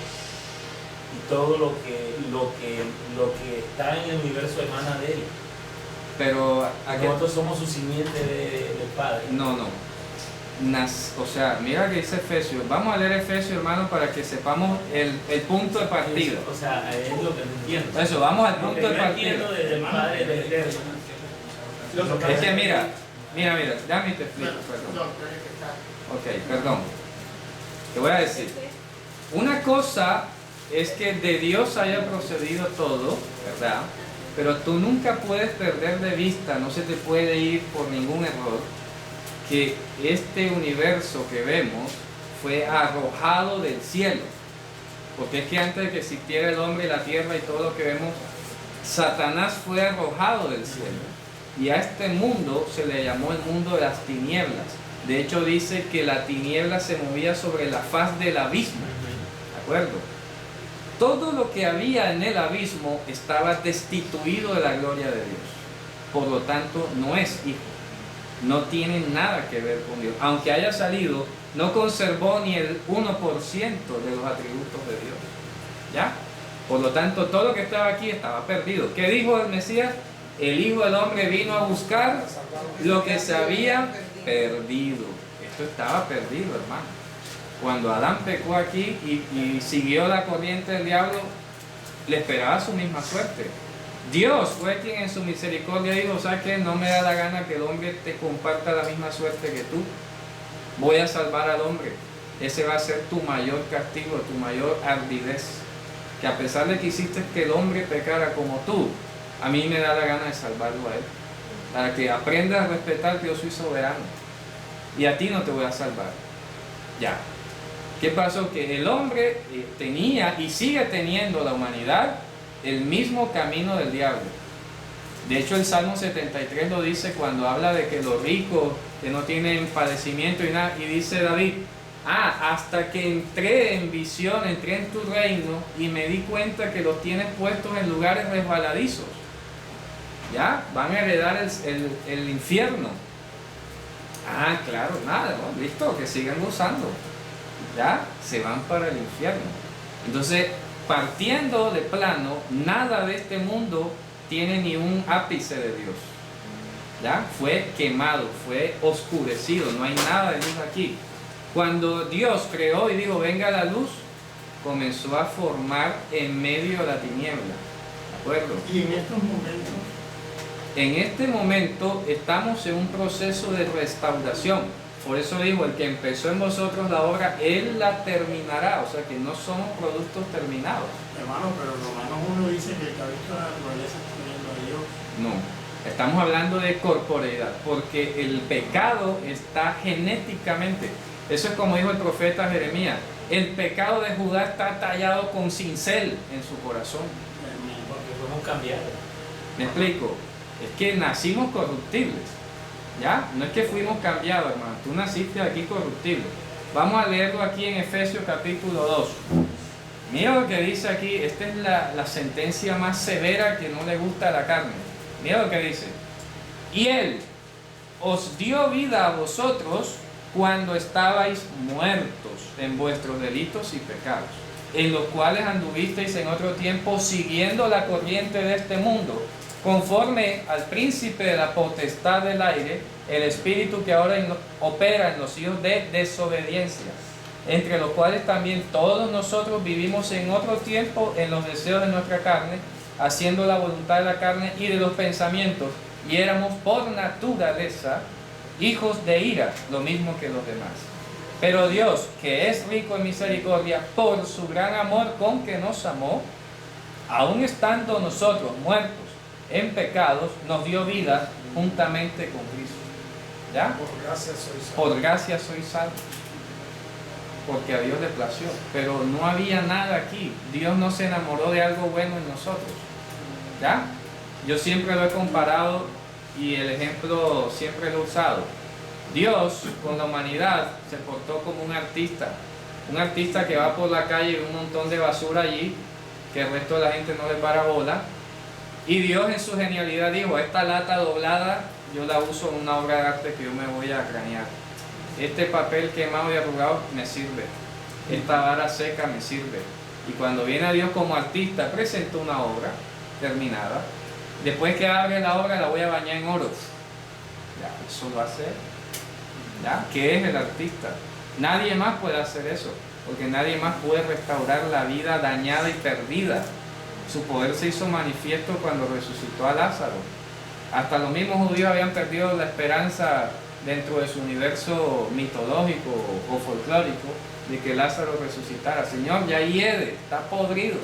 Y todo lo que está en el universo emana de él. Pero nosotros somos su simiente del Padre. No. O sea, mira que dice Efesios. Vamos a leer Efesios, hermano, para que sepamos el punto de partida. O sea, es lo que entiendo. Eso, vamos al punto de partida. Entiendo desde el Padre del Eterno. Es que mira, déjame te explico, perdón. Ok, perdón. Te voy a decir. Una cosa es que de Dios haya procedido todo, ¿verdad? Pero tú nunca puedes perder de vista, no se te puede ir por ningún error, que este universo que vemos fue arrojado del cielo. Porque es que antes de que existiera el hombre y la tierra y todo lo que vemos, Satanás fue arrojado del cielo. Y a este mundo se le llamó el mundo de las tinieblas. De hecho dice que la tiniebla se movía sobre la faz del abismo. ¿De acuerdo? Todo lo que había en el abismo estaba destituido de la gloria de Dios. Por lo tanto, no es hijo. No tiene nada que ver con Dios. Aunque haya salido, no conservó ni el 1% de los atributos de Dios. ¿Ya? Por lo tanto, todo lo que estaba aquí estaba perdido. ¿Qué dijo el Mesías? El Hijo del Hombre vino a buscar lo que se había perdido. Esto estaba perdido, hermano. Cuando Adán pecó aquí y siguió la corriente del diablo, le esperaba su misma suerte. Dios fue quien en su misericordia dijo: ¿sabes qué? No me da la gana que el hombre te comparta la misma suerte que tú. Voy a salvar al hombre. Ese va a ser tu mayor castigo, tu mayor ardidez. Que a pesar de que hiciste que el hombre pecara como tú, a mí me da la gana de salvarlo a él. Para que aprendas a respetar que yo soy soberano. Y a ti no te voy a salvar. Ya. ¿Qué pasó? Que el hombre tenía y sigue teniendo, la humanidad, el mismo camino del diablo. De hecho, el Salmo 73 lo dice cuando habla de que los ricos que no tienen padecimiento y nada, y dice David: hasta que entré en visión, entré en tu reino y me di cuenta que los tienes puestos en lugares resbaladizos. Ya, van a heredar el infierno. Claro, nada, ¿no? Listo, que sigan gozando. Ya, se van para el infierno. Entonces, partiendo de plano, nada de este mundo tiene ni un ápice de Dios. ¿Ya? Fue quemado, fue oscurecido, no hay nada de luz aquí. Cuando Dios creó y dijo: venga la luz, comenzó a formar en medio de la tiniebla. ¿De acuerdo? Y en estos momentos, En este momento estamos en un proceso de restauración. Por eso digo, el que empezó en vosotros la obra, Él la terminará. O sea que no somos productos terminados. hermano, pero Romanos 1 dice que el que ha visto la naturaleza está viendo a Dios. No, estamos hablando de corporeidad, porque el pecado está genéticamente. Eso es como dijo el profeta Jeremías. El pecado de Judá está tallado con cincel en su corazón. Porque fuimos cambiados. ¿Me explico? Es que nacimos corruptibles. ¿Ya? No es que fuimos cambiados, hermano. Tú naciste aquí corruptible. Vamos a leerlo aquí en Efesios capítulo 2. Mira lo que dice aquí. Esta es la sentencia más severa que no le gusta a la carne. Mira lo que dice. Y Él os dio vida a vosotros cuando estabais muertos en vuestros delitos y pecados, en los cuales anduvisteis en otro tiempo siguiendo la corriente de este mundo, conforme al príncipe de la potestad del aire, el espíritu que ahora opera en los hijos de desobediencia, entre los cuales también todos nosotros vivimos en otro tiempo en los deseos de nuestra carne, haciendo la voluntad de la carne y de los pensamientos, y éramos por naturaleza hijos de ira, lo mismo que los demás. Pero Dios, que es rico en misericordia, por su gran amor con que nos amó, aun estando nosotros muertos en pecados, nos dio vida juntamente con Cristo. ¿Ya? Por gracia soy salvo. Por gracia soy salvo. Porque a Dios le plació. Pero no había nada aquí. Dios no se enamoró de algo bueno en nosotros. ¿Ya? Yo siempre lo he comparado y el ejemplo siempre lo he usado. Dios con la humanidad se portó como un artista. Un artista que va por la calle y ve un montón de basura allí, que el resto de la gente no le para bola. Y Dios en su genialidad dijo, esta lata doblada yo la uso en una obra de arte que yo me voy a cranear. Este papel quemado y arrugado me sirve. Esta vara seca me sirve. Y cuando viene a Dios como artista, presenta una obra terminada. Después que abre la obra la voy a bañar en oro. Ya, eso lo hace él. ¿Ya? ¿Qué es el artista? Nadie más puede hacer eso, porque nadie más puede restaurar la vida dañada y perdida. Su poder se hizo manifiesto cuando resucitó a Lázaro. Hasta los mismos judíos habían perdido la esperanza dentro de su universo mitológico o folclórico de que Lázaro resucitara. Señor, ya hiede, está podrido.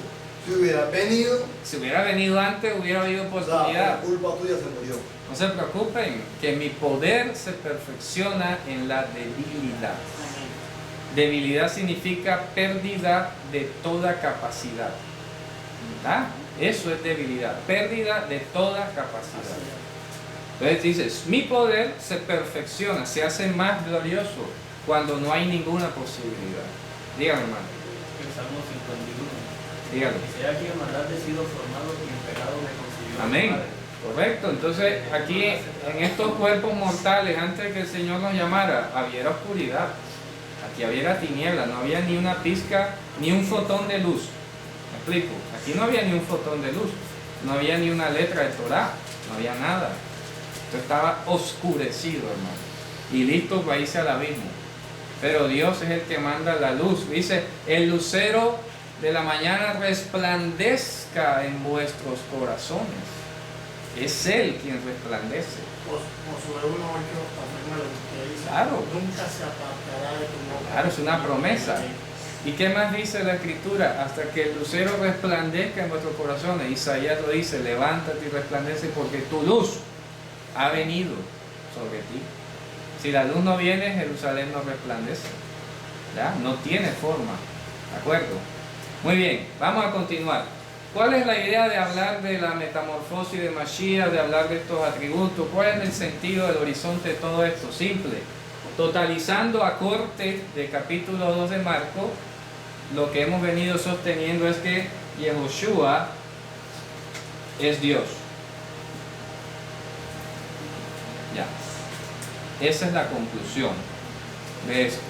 Si hubiera venido antes, hubiera habido por oportunidad. culpa tuya se murió. No se preocupen, que mi poder se perfecciona en la debilidad. Debilidad significa pérdida de toda capacidad. ¿Verdad? Eso es debilidad, pérdida de toda capacidad. Entonces dices, mi poder se perfecciona, se hace más glorioso cuando no hay ninguna posibilidad. Dígame, hermano. El Salmo 51. Dígame. Dice aquí, en maldad he sido formado y en pecado me concibió. Amén. Correcto. Entonces aquí en estos cuerpos mortales, antes de que el Señor nos llamara, había oscuridad. Aquí había tiniebla, no había ni una pizca, ni un fotón de luz. ¿Me explico? Aquí no había ni un fotón de luz, no había ni una letra de Torah, no había nada. Esto estaba oscurecido, hermano, y listo para irse al abismo. Pero Dios es el que manda la luz. Dice, el lucero de la mañana resplandezca en vuestros corazones. Es Él quien resplandece. Josué 1:8 afirma lo que dice. Claro. Nunca se apartará de tu boca. Claro, es una promesa. ¿Y qué más dice la Escritura? Hasta que el lucero resplandezca en vuestros corazones. Isaías lo dice, levántate y resplandece porque tu luz ha venido sobre ti. Si la luz no viene, Jerusalén no resplandece. ¿Ya? No tiene forma. ¿De acuerdo? Muy bien, vamos a continuar. ¿Cuál es la idea de hablar de la metamorfosis de Mashiach, de hablar de estos atributos? ¿Cuál es el sentido del horizonte de todo esto? Simple. Totalizando a corte del capítulo 2 de Marcos, lo que hemos venido sosteniendo es que Yehoshua es Dios. Ya. Esa es la conclusión de esto.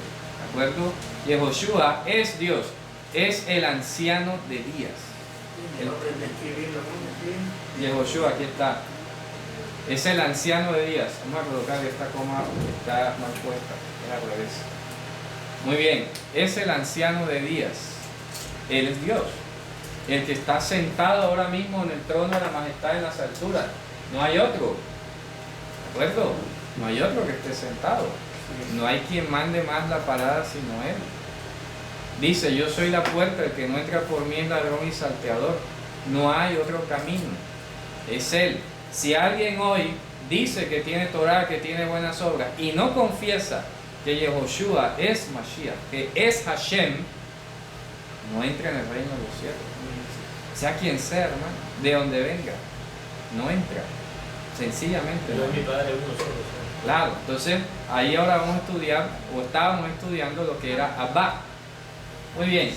¿De acuerdo? Yehoshua es Dios. Es el anciano de días. Yehoshua, aquí está. Es el anciano de días. Vamos a colocar esta coma, está mal puesta, es al revés. Muy bien, es el anciano de días. Él es Dios. El que está sentado ahora mismo en el trono de la majestad en las alturas. No hay otro. ¿De acuerdo? No hay otro que esté sentado. No hay quien mande más la parada sino Él. Dice, yo soy la puerta, el que no entra por mí es ladrón y salteador. No hay otro camino. Es Él. Si alguien hoy dice que tiene Torah, que tiene buenas obras, y no confiesa que Yehoshua es Mashiach, que es Hashem, no entra en el reino de los cielos. Sea quien sea, hermano, de donde venga, no entra. Sencillamente. Yo No. y mi padre uno solo. ¿sí? Claro, entonces ahí ahora vamos a estudiar, o estábamos estudiando lo que era Abba. Muy bien,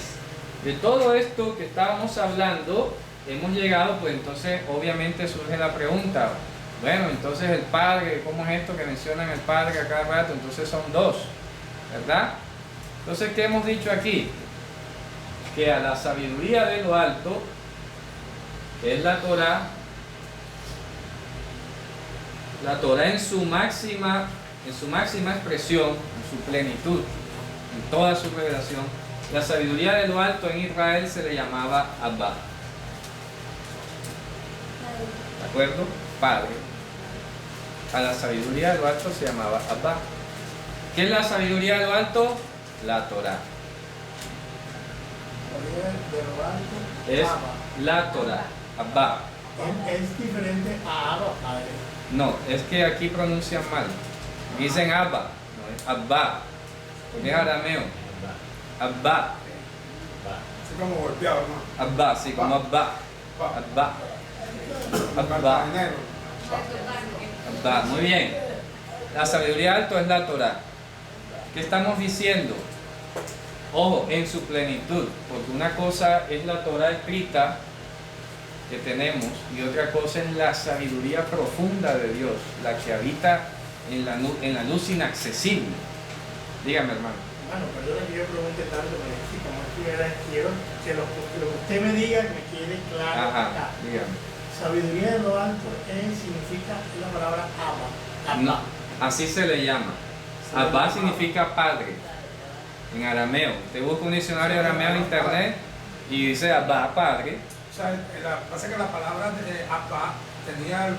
de todo esto que estábamos hablando, hemos llegado, pues entonces obviamente surge la pregunta, bueno, entonces el Padre, ¿cómo es esto que mencionan el Padre a cada rato? Entonces son dos, ¿verdad? Entonces, ¿qué hemos dicho aquí? Que a la sabiduría de lo alto, que es la Torah en su máxima expresión, en su plenitud, en toda su revelación, la sabiduría de lo alto en Israel se le llamaba Abba. ¿De acuerdo? Padre. A la sabiduría de lo alto se llamaba Abba. ¿Qué es la sabiduría de lo alto? La Torah. De lo alto, Es Abba. la Torah. Abba. Es diferente a Abba, Padre. No, es que aquí pronuncian mal. Dicen Abba, no es Abba. Porque es arameo. Abba. Así como golpeado, hermano. Abba, sí, como Abba. Abba. Abba. Abba. Muy bien. La sabiduría alto es la Torah. ¿Qué estamos diciendo? Ojo, en su plenitud. Porque una cosa es la Torah escrita que tenemos y otra cosa es la sabiduría profunda de Dios, la que habita en la luz inaccesible. Dígame, hermano. Bueno, perdona que yo pregunte tanto, pero es que como quiero que lo que usted me diga me quede claro. Ajá, acá. dígame. Sabiduría de lo alto significa la palabra Abba. No, así se le llama. Abba significa padre en arameo. Usted busca un diccionario arameo en internet y dice Abba, padre. O sea, pasa que la palabra de Abba tenía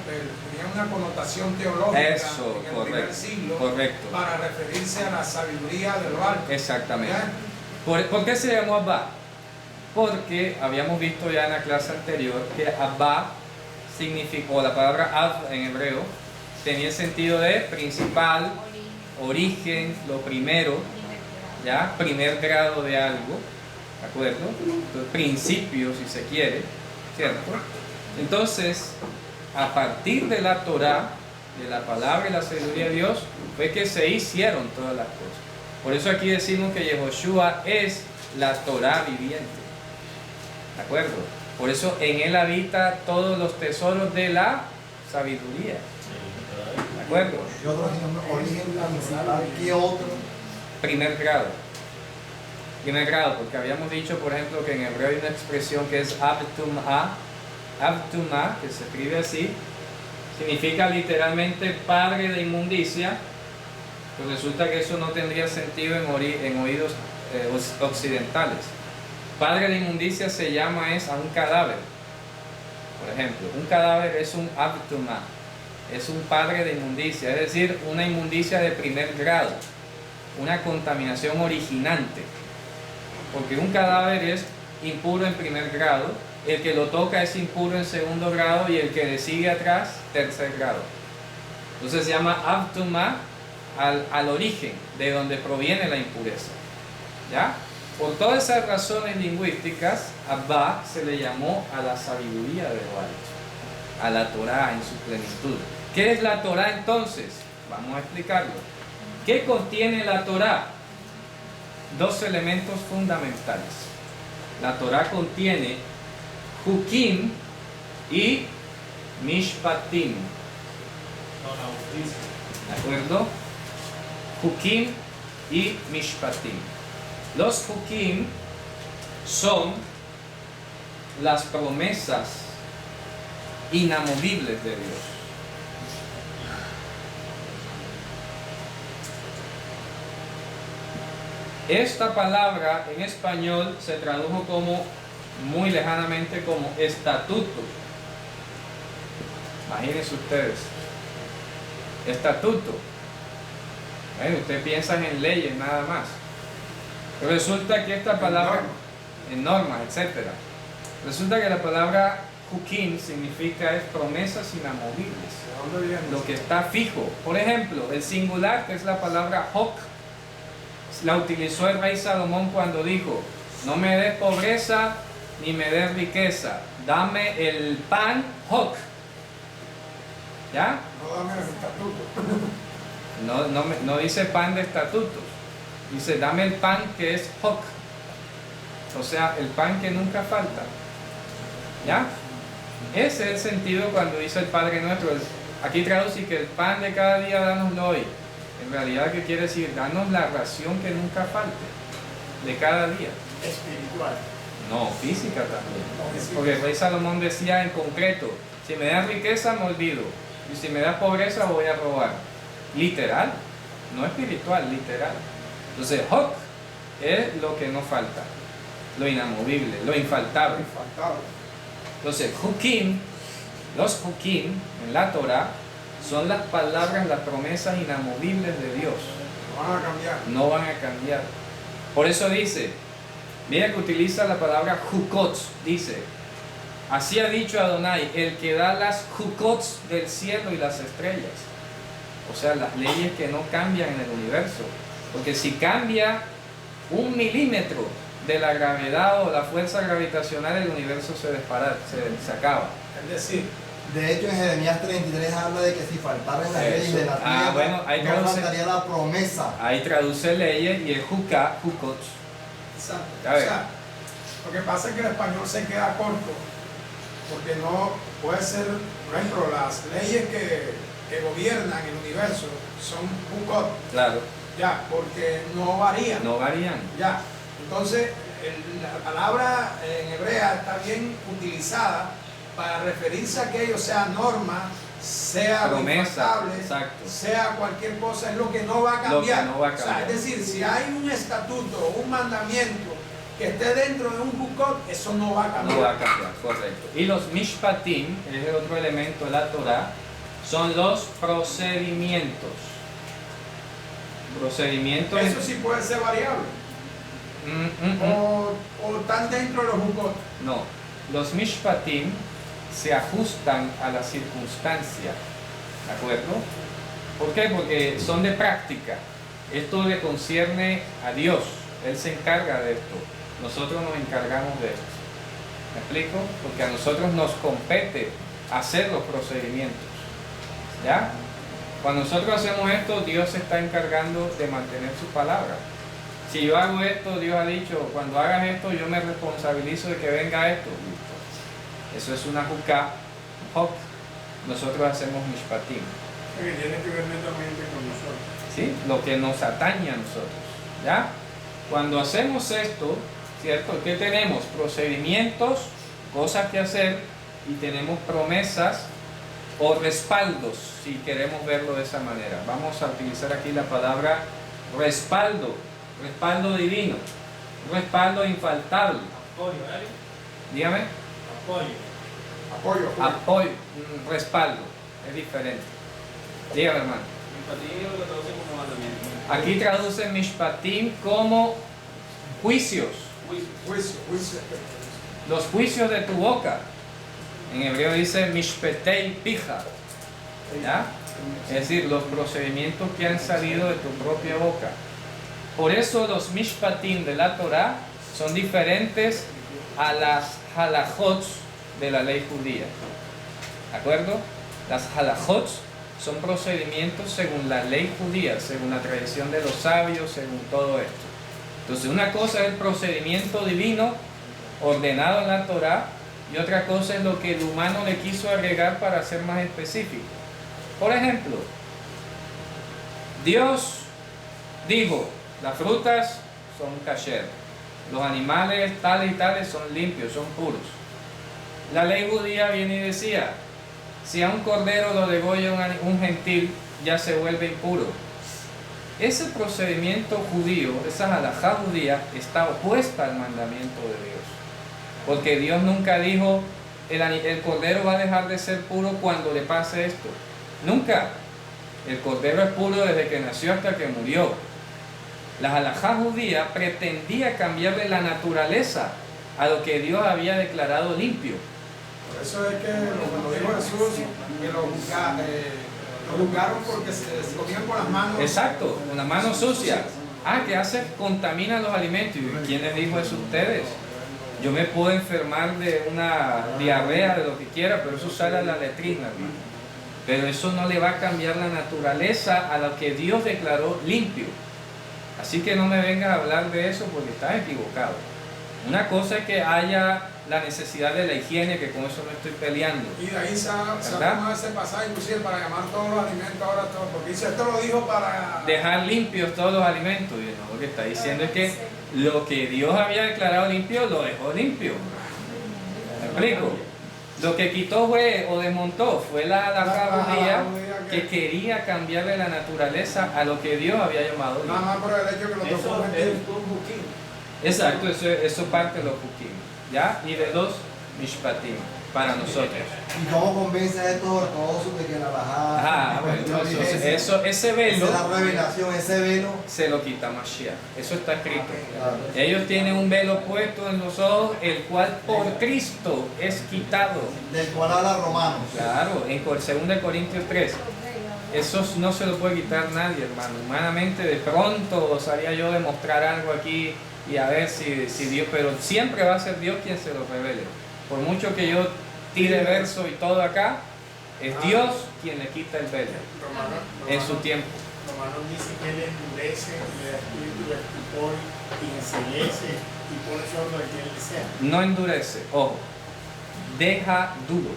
una connotación teológica Eso, en el correcto, primer siglo correcto. para referirse a la sabiduría de lo alto. Exactamente. ¿Ya? ¿Por qué se llamó Abba? Porque habíamos visto ya en la clase anterior que Abba significó, la palabra Ab en hebreo, tenía el sentido de principal, origen, lo primero, ¿ya? Primer grado de algo, ¿de acuerdo? Entonces, principio, si se quiere, ¿cierto? Entonces, a partir de la Torah, de la palabra y la sabiduría de Dios, fue que se hicieron todas las cosas. Por eso aquí decimos que Yehoshua es la Torah viviente, ¿de acuerdo? Por eso en él habita todos los tesoros de la sabiduría, ¿de acuerdo? ¿Qué otro origen principal? ¿Qué otro? Primer grado, porque habíamos dicho, por ejemplo, que en hebreo hay una expresión que es Abtumah, que se escribe así, significa literalmente padre de inmundicia, pues resulta que eso no tendría sentido en oídos occidentales. Padre de inmundicia se llama a un cadáver, por ejemplo. Un cadáver es un Abtumah, es un padre de inmundicia, es decir, una inmundicia de primer grado, una contaminación originante, porque un cadáver es impuro en primer grado, el que lo toca es impuro en segundo grado y el que le sigue atrás, tercer grado. Entonces se llama Abtumah al origen de donde proviene la impureza, ¿ya? Por todas esas razones lingüísticas, Abba se le llamó a la sabiduría de lo alto, a la Torah en su plenitud. ¿Qué es la Torah entonces? Vamos a explicarlo. ¿Qué contiene la Torah? Dos elementos fundamentales. La Torah contiene Hukim y Mishpatim. ¿De acuerdo? Hukim y Mishpatim. Los Hukim son las promesas inamovibles de Dios. Esta palabra en español se tradujo como, muy lejanamente, como estatuto. Imagínense ustedes. Estatuto. Bueno, usted piensa en leyes nada más. Pero resulta que esta palabra, en normas, etc. Resulta que la palabra hukim significa es promesas inamovibles. ¿De dónde viene? Lo que está fijo. Por ejemplo, el singular, que es la palabra hok, la utilizó el rey Salomón cuando dijo: no me des pobreza ni me des riqueza, dame el pan hok. ¿Ya? No dame el estatuto. No dice pan de estatutos, dice dame el pan que es hok, o sea, el pan que nunca falta. ¿Ya? Ese es el sentido cuando dice el Padre Nuestro. Aquí traduce que el pan de cada día danoslo hoy. En realidad, ¿qué quiere decir? Danos la ración que nunca falte, de cada día. Espiritual. No, física también. Porque el rey Salomón decía en concreto: si me das riqueza me olvido, y si me das pobreza voy a robar. Literal, no espiritual, literal. Entonces, hok es lo que no falta, lo inamovible, lo infaltable. Entonces, hukim, los hukim en la Torah son las palabras, las promesas inamovibles de Dios. No van a cambiar. No van a cambiar. Por eso dice, mira que utiliza la palabra hukot, dice: así ha dicho Adonai, el que da las hukots del cielo y las estrellas. O sea, las leyes que no cambian en el universo. Porque si cambia 1 milímetro de la gravedad o la fuerza gravitacional, el universo se acaba. Es decir, De hecho, en Jeremías 33 habla de que si faltaran las leyes de la tierra, bueno, ahí no traduce, faltaría la promesa. ahí traduce leyes y el hukah, hukot. exacto. Ya O ves. sea, lo que pasa es que el español se queda corto, porque no puede ser, por ejemplo, las leyes que gobiernan el universo son hukot, Claro, ya, porque no varían. no varían. Ya, entonces la palabra en hebrea está bien utilizada para referirse a aquello, sea norma, sea Promesa, infaltable, exacto. sea cualquier cosa, es lo que no va a Lo que cambiar. no va a O sea, cambiar. es decir, si hay un estatuto, un mandamiento que esté dentro de un hukot, eso no va a cambiar. No va a cambiar, correcto. Y los mishpatim, es el otro elemento de la Torah, son los procedimientos. Procedimientos. Eso sí puede ser variable. O están dentro de los hukot. No, los mishpatim se ajustan a la circunstancia, ¿de acuerdo? ¿Por qué? Porque son de práctica. Esto le concierne a Dios, Él se encarga de esto, nosotros nos encargamos de esto. ¿Me explico? Porque a nosotros nos compete hacer los procedimientos, ¿ya? Cuando nosotros hacemos esto, Dios se está encargando de mantener su palabra. Si yo hago esto, Dios ha dicho: cuando hagas esto, yo me responsabilizo de que venga esto. Eso es una hukah, hok. Nosotros hacemos mishpatim. Que tiene que ver netamente con nosotros. ¿Sí? Lo que nos atañe a nosotros. ¿Ya? Cuando hacemos esto, ¿cierto? ¿Qué tenemos? Procedimientos, cosas que hacer, y tenemos promesas o respaldos, si queremos verlo de esa manera. Vamos a utilizar aquí la palabra respaldo, respaldo divino, respaldo infaltable. Apoyo, ¿vale? Dígame. Apoyo. Apoyo, respaldo, es diferente. Dígame, hermano. Empatín lo que traduce como mandamiento. Aquí traduce mishpatim como juicios, Juicio. los juicios de tu boca. En hebreo dice mishpetei pija, ¿ya? Es decir, los procedimientos que han salido de tu propia boca. Por eso los mishpatim de la Torah son diferentes a las halachot de la ley judía. ¿De acuerdo? Las halachot son procedimientos según la ley judía, según la tradición de los sabios, según todo esto. Entonces, una cosa es el procedimiento divino ordenado en la Torah, y otra cosa es lo que el humano le quiso agregar para ser más específico. Por ejemplo, Dios dijo: las frutas son kasher, los animales tales y tales son limpios, son puros. La ley judía viene y decía: si a un cordero lo degolla un gentil, ya se vuelve impuro. Ese procedimiento judío, esa halajá judía, está opuesta al mandamiento de Dios. Porque Dios nunca dijo, el cordero va a dejar de ser puro cuando le pase esto. Nunca. El cordero es puro desde que nació hasta que murió. La halajá judía pretendía cambiarle la naturaleza a lo que Dios había declarado limpio. Por eso es que cuando dijo Jesús, que lo juzgaron porque se comían con las manos. Exacto, con las manos sucias. ¿Qué hace? Contamina los alimentos. ¿Y quién les dijo eso a ustedes? Yo me puedo enfermar de una diarrea, de lo que quiera, pero eso sale a la letrina, hermano. Pero eso no le va a cambiar la naturaleza a lo que Dios declaró limpio. Así que no me vengas a hablar de eso porque estás equivocado. Una cosa es que haya la necesidad de la higiene, que con eso no estoy peleando. Y de ahí sabemos ese pasaje inclusive para llamar todos los alimentos ahora todo, porque dice, esto lo dijo para dejar limpios todos los alimentos. Y no, lo que está diciendo es que lo que Dios había declarado limpio, lo dejó limpio. ¿Me explico? Lo que quitó fue, o desmontó, fue la judía que quería cambiarle la naturaleza a lo que Dios había llamado limpio. Nada más por el hecho que lo tocó. Eso es un buquín. Exacto, eso parte de los hukim, ¿ya? Y de los mishpatim, para nosotros. ¿Y cómo convence a estos ortodoxos de que la bajada? Ese velo, esa la revelación, ese velo se lo quita Mashiach. Eso está escrito. Claro. Ellos tienen un velo puesto en los ojos, el cual por Cristo es quitado. del cual habla Romanos. Claro, en 2 Corintios 3. Eso no se lo puede quitar nadie, hermano. Humanamente, de pronto osaría yo demostrar algo aquí y a ver si Dios, pero siempre va a ser Dios quien se lo revele. Por mucho que yo tire verso y todo acá, es Dios quien le quita el velo en su tiempo. Romanos dice que Él endurece, le da espíritu de estupor y enseguece y pone sordo a quien le sea. No endurece, ojo, deja duro.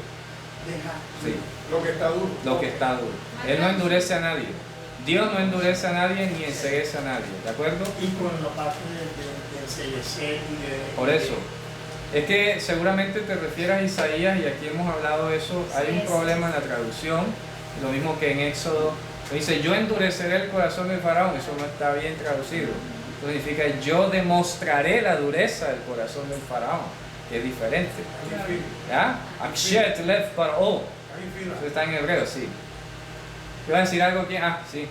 Deja. Sí, Lo que está duro. lo que está duro. Él no endurece a nadie. Dios no endurece a nadie ni enseguece a nadie, ¿de acuerdo? Y con la parte de enseguecer y de... Por eso. Es que seguramente te refieres a Isaías y aquí hemos hablado de eso. Hay un problema en la traducción, lo mismo que en Éxodo. Dice, yo endureceré el corazón del faraón. Eso no está bien traducido. Eso significa, yo demostraré la dureza del corazón del faraón, que es diferente. ¿Ya? Akshet lev paró. Eso está en hebreo, sí. ¿Iba a decir algo aquí? Sí.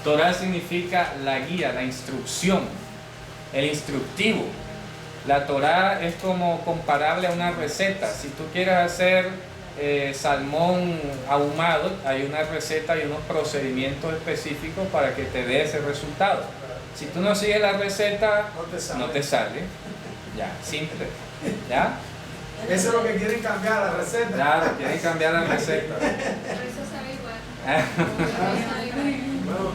Torah significa la guía, la instrucción, el instructivo. La Torah es como comparable a una receta. Si tú quieres hacer salmón ahumado, hay una receta y unos procedimientos específicos para que te dé ese resultado. Si tú no sigues la receta, no te sale. Ya, simple. ¿Ya? Eso es lo que quieren cambiar, la receta. Claro, quieren cambiar la receta. Eso sabe igual. Bueno,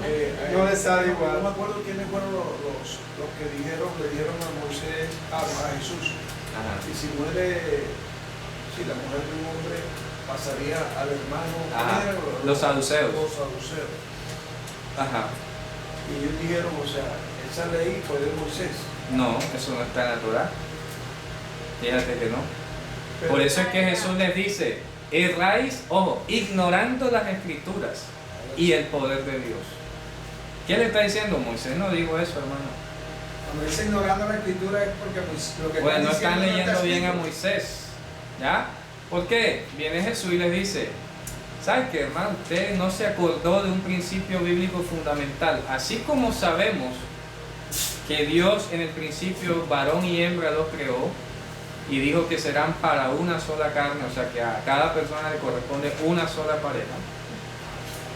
No les sale igual. No me acuerdo quiénes fueron los que le dijeron a Moisés, a Jesús, Ajá. y si muere, si la mujer de un hombre pasaría al hermano. Ajá. ¿Quién era? Los saduceos. Los saduceos. Ajá. Y ellos dijeron, o sea, esa ley fue de Moisés. No, eso no está en la Torah. Fíjate que no. Pero- Por eso es que Jesús les dice, erráis, ojo, ignorando las escrituras y el poder de Dios. ¿Qué le está diciendo? Moisés no dijo eso, hermano. Cuando dice ignorando la escritura es porque lo que Pues no están diciendo leyendo está bien a escrito. Moisés. ¿Ya? ¿Por qué? Viene Jesús y les dice, ¿sabes qué, hermano? Usted no se acordó de un principio bíblico fundamental. Así como sabemos que Dios en el principio varón y hembra los creó y dijo que serán para una sola carne, o sea que a cada persona le corresponde una sola pareja.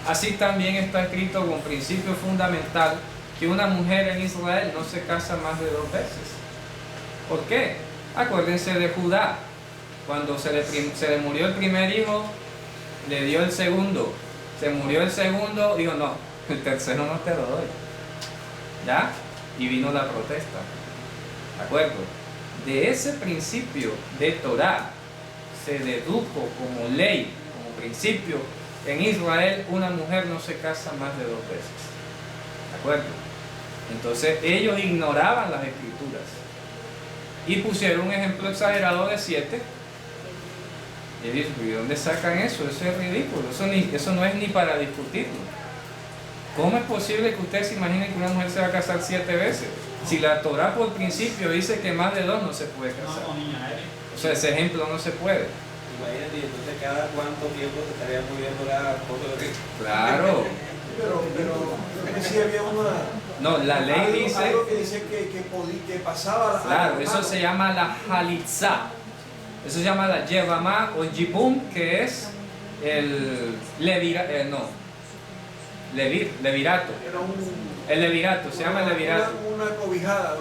Así también está escrito con principio fundamental que una mujer en Israel no se casa más de 2 veces. ¿Por qué? Acuérdense de Judá. Cuando se le murió el primer hijo, le dio el segundo. Se murió el segundo, dijo no, el tercero no te lo doy. ¿Ya? Y vino la protesta. ¿De acuerdo? De ese principio de Torah se dedujo como ley, como principio, en Israel una mujer no se casa más de 2 veces. ¿De acuerdo? Entonces ellos ignoraban las escrituras y pusieron un ejemplo exagerado de 7. Y dicen, ¿y dónde sacan eso? Eso es ridículo, eso no es ni para discutirlo. ¿Cómo es posible que ustedes se imaginen que una mujer se va a casar 7 veces? Si la Torah por principio dice que más de 2 no se puede casar. O sea, ese ejemplo no se puede. Imagínate, entonces cada cuánto tiempo se estaría muriendo la esposa de Cristo. Claro. Pero creo que sí había una... No, la ley dice... Algo que dice que pasaba... Claro, eso se llama la halitzá. Eso se llama la yevamá o jibum, que es el levirato. Era El levirato, se llama levirato. Una cobijada,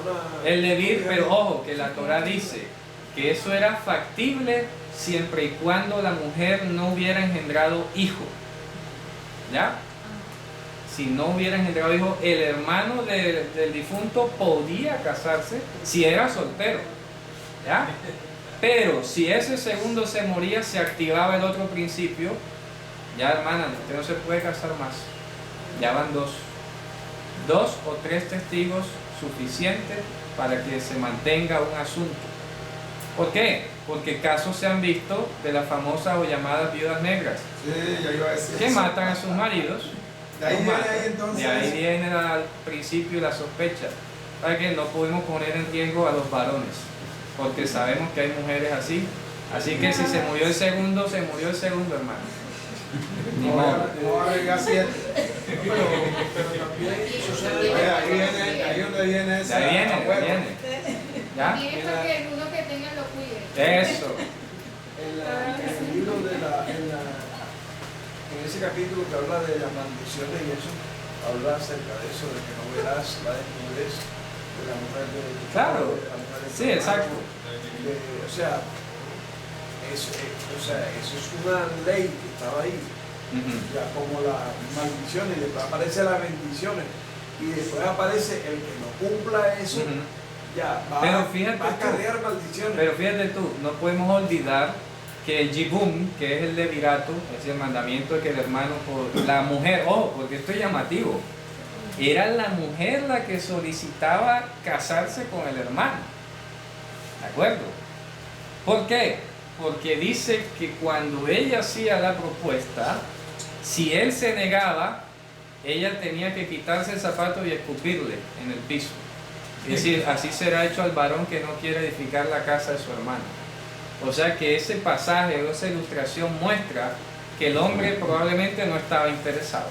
El levir, pero ojo, que la Torah dice que eso era factible siempre y cuando la mujer no hubiera engendrado hijo. ¿Ya? Si no hubiera engendrado hijo, el hermano del difunto podía casarse si era soltero. ¿Ya? Pero si ese segundo se moría, se activaba el otro principio. Ya, hermana, usted no se puede casar más. Ya van 2. 2 o 3 testigos suficientes para que se mantenga un asunto. ¿Por qué? Porque casos se han visto de las famosas o llamadas viudas negras, Sí, ya iba a decir que eso. matan a sus maridos. De ahí los viene matan. ahí entonces. De ahí viene al principio la sospecha. ¿Para que no podemos poner en riesgo a los varones? Porque sabemos que hay mujeres así. Así que si se murió el segundo, se murió el segundo, hermano. Ni modo. No agregar 7. pero también sucede... Ahí donde viene ese. De ahí viene. ¿Ya? Viene para que el uno que tenga lo cuide. Eso. En el libro en ese capítulo que habla de las maldiciones y eso, habla acerca de eso, de que no verás la desnudez de la mujer de tu Claro. padre, de la mujer de tu Sí, exacto. o sea, eso es una ley que estaba ahí, ya como las maldiciones, y después aparece las bendiciones, y después aparece el que no cumpla eso, ya va, Pero fíjate va a tú. cargar maldiciones. Pero fíjate tú, no podemos olvidar que el jibum, que es el levirato, es el mandamiento de que el hermano, por la mujer, ojo, porque esto es llamativo, era la mujer la que solicitaba casarse con el hermano. ¿De acuerdo? ¿Por qué? Porque dice que cuando ella hacía la propuesta, si él se negaba, ella tenía que quitarse el zapato y escupirle en el piso. Es decir, así será hecho al varón que no quiere edificar la casa de su hermano. O sea que ese pasaje o esa ilustración muestra que el hombre probablemente no estaba interesado.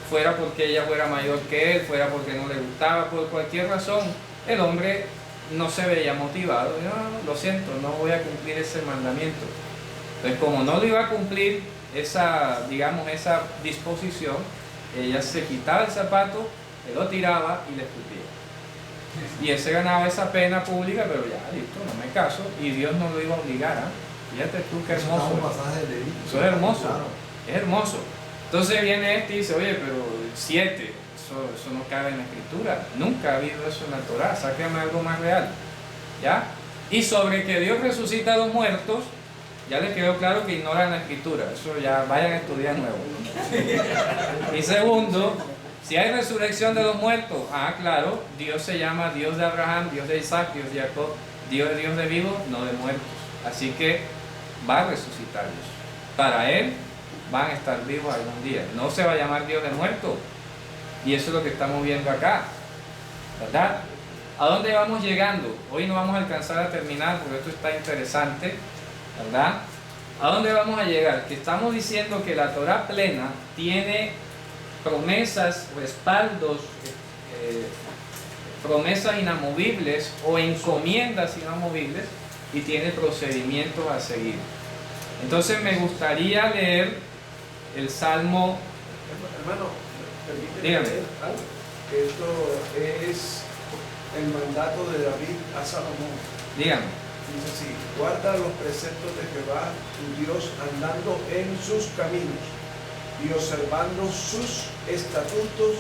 Fuera porque ella fuera mayor que él, fuera porque no le gustaba, por cualquier razón, el hombre no se veía motivado. No, lo siento, no voy a cumplir ese mandamiento. Entonces, como no lo iba a cumplir esa disposición, ella se quitaba el zapato, se lo tiraba y le escupía. Y él se ganaba esa pena pública, pero ya, listo, no me caso, y Dios no lo iba a obligar. Fíjate tú qué hermoso. Eso es hermoso, es hermoso. Entonces viene este y dice, oye, pero 7, eso no cabe en la escritura, nunca ha habido eso en la Torah, sáqueme algo más real. ¿Ya? Y sobre que Dios resucita a los muertos, ya les quedó claro que ignoran la escritura, eso ya vayan a estudiar nuevo. Y segundo, si hay resurrección de los muertos, claro, Dios se llama Dios de Abraham, Dios de Isaac, Dios de Jacob, Dios de vivos, no de muertos. Así que va a resucitarlos. Para Él van a estar vivos algún día. No se va a llamar Dios de muertos. Y eso es lo que estamos viendo acá, ¿verdad? ¿A dónde vamos llegando? Hoy no vamos a alcanzar a terminar porque esto está interesante, ¿verdad? ¿A dónde vamos a llegar? Que estamos diciendo que la Torah plena tiene promesas, respaldos, promesas inamovibles o encomiendas inamovibles y tiene procedimientos a seguir. Entonces me gustaría leer el Salmo. Hermano, permíteme Dígame. leer algo. Esto es el mandato de David a Salomón. Dígame. Dice así: guarda los preceptos de Jehová tu Dios andando en sus caminos y observando sus estatutos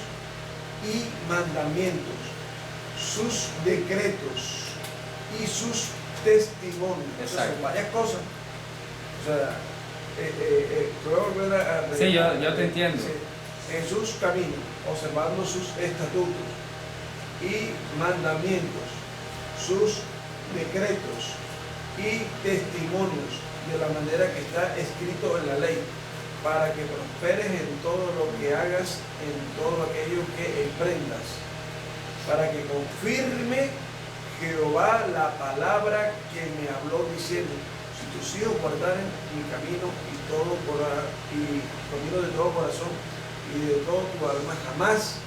y mandamientos, sus decretos y sus testimonios. Exacto. Son varias cosas. O sea, puedo volver a Sí, yo te entiendo. Dice, en sus caminos, observando sus estatutos y mandamientos, sus decretos y testimonios, de la manera que está escrito en la ley. para que prosperes en todo lo que hagas, en todo aquello que emprendas, para que confirme Jehová la palabra que me habló diciendo, si tus hijos guardaren mi camino y camino de todo corazón y de todo tu alma, jamás,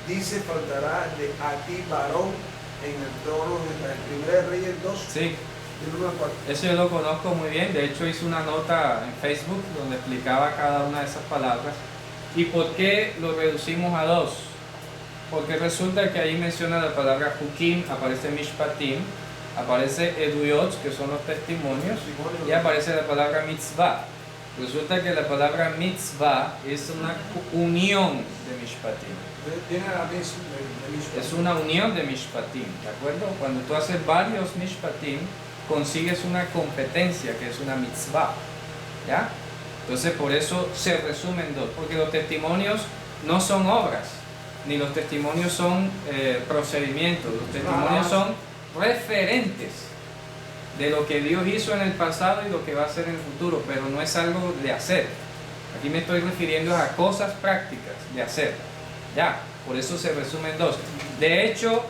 dice, faltará a ti varón en el trono de Israel. Primera de Reyes 2. Sí. Del 1 al 4. Eso yo lo conozco muy bien, de hecho hice una nota en Facebook donde explicaba cada una de esas palabras. ¿Y por qué lo reducimos a dos? Porque resulta que ahí menciona la palabra Hukim, aparece Mishpatim, aparece Eduyot, que son los testimonios, y aparece la palabra Mitzvah. Resulta que la palabra Mitzvah es una unión de Mishpatim. Es una unión de Mishpatim, ¿de acuerdo? Cuando tú haces varios Mishpatim, consigues una competencia que es una mitzvah, ¿ya? Entonces por eso se resumen dos, porque los testimonios no son obras, ni los testimonios son procedimientos, los testimonios son referentes de lo que Dios hizo en el pasado y lo que va a hacer en el futuro, pero no es algo de hacer. Aquí me estoy refiriendo a cosas prácticas de hacer, ¿ya? Por eso se resumen dos. De hecho,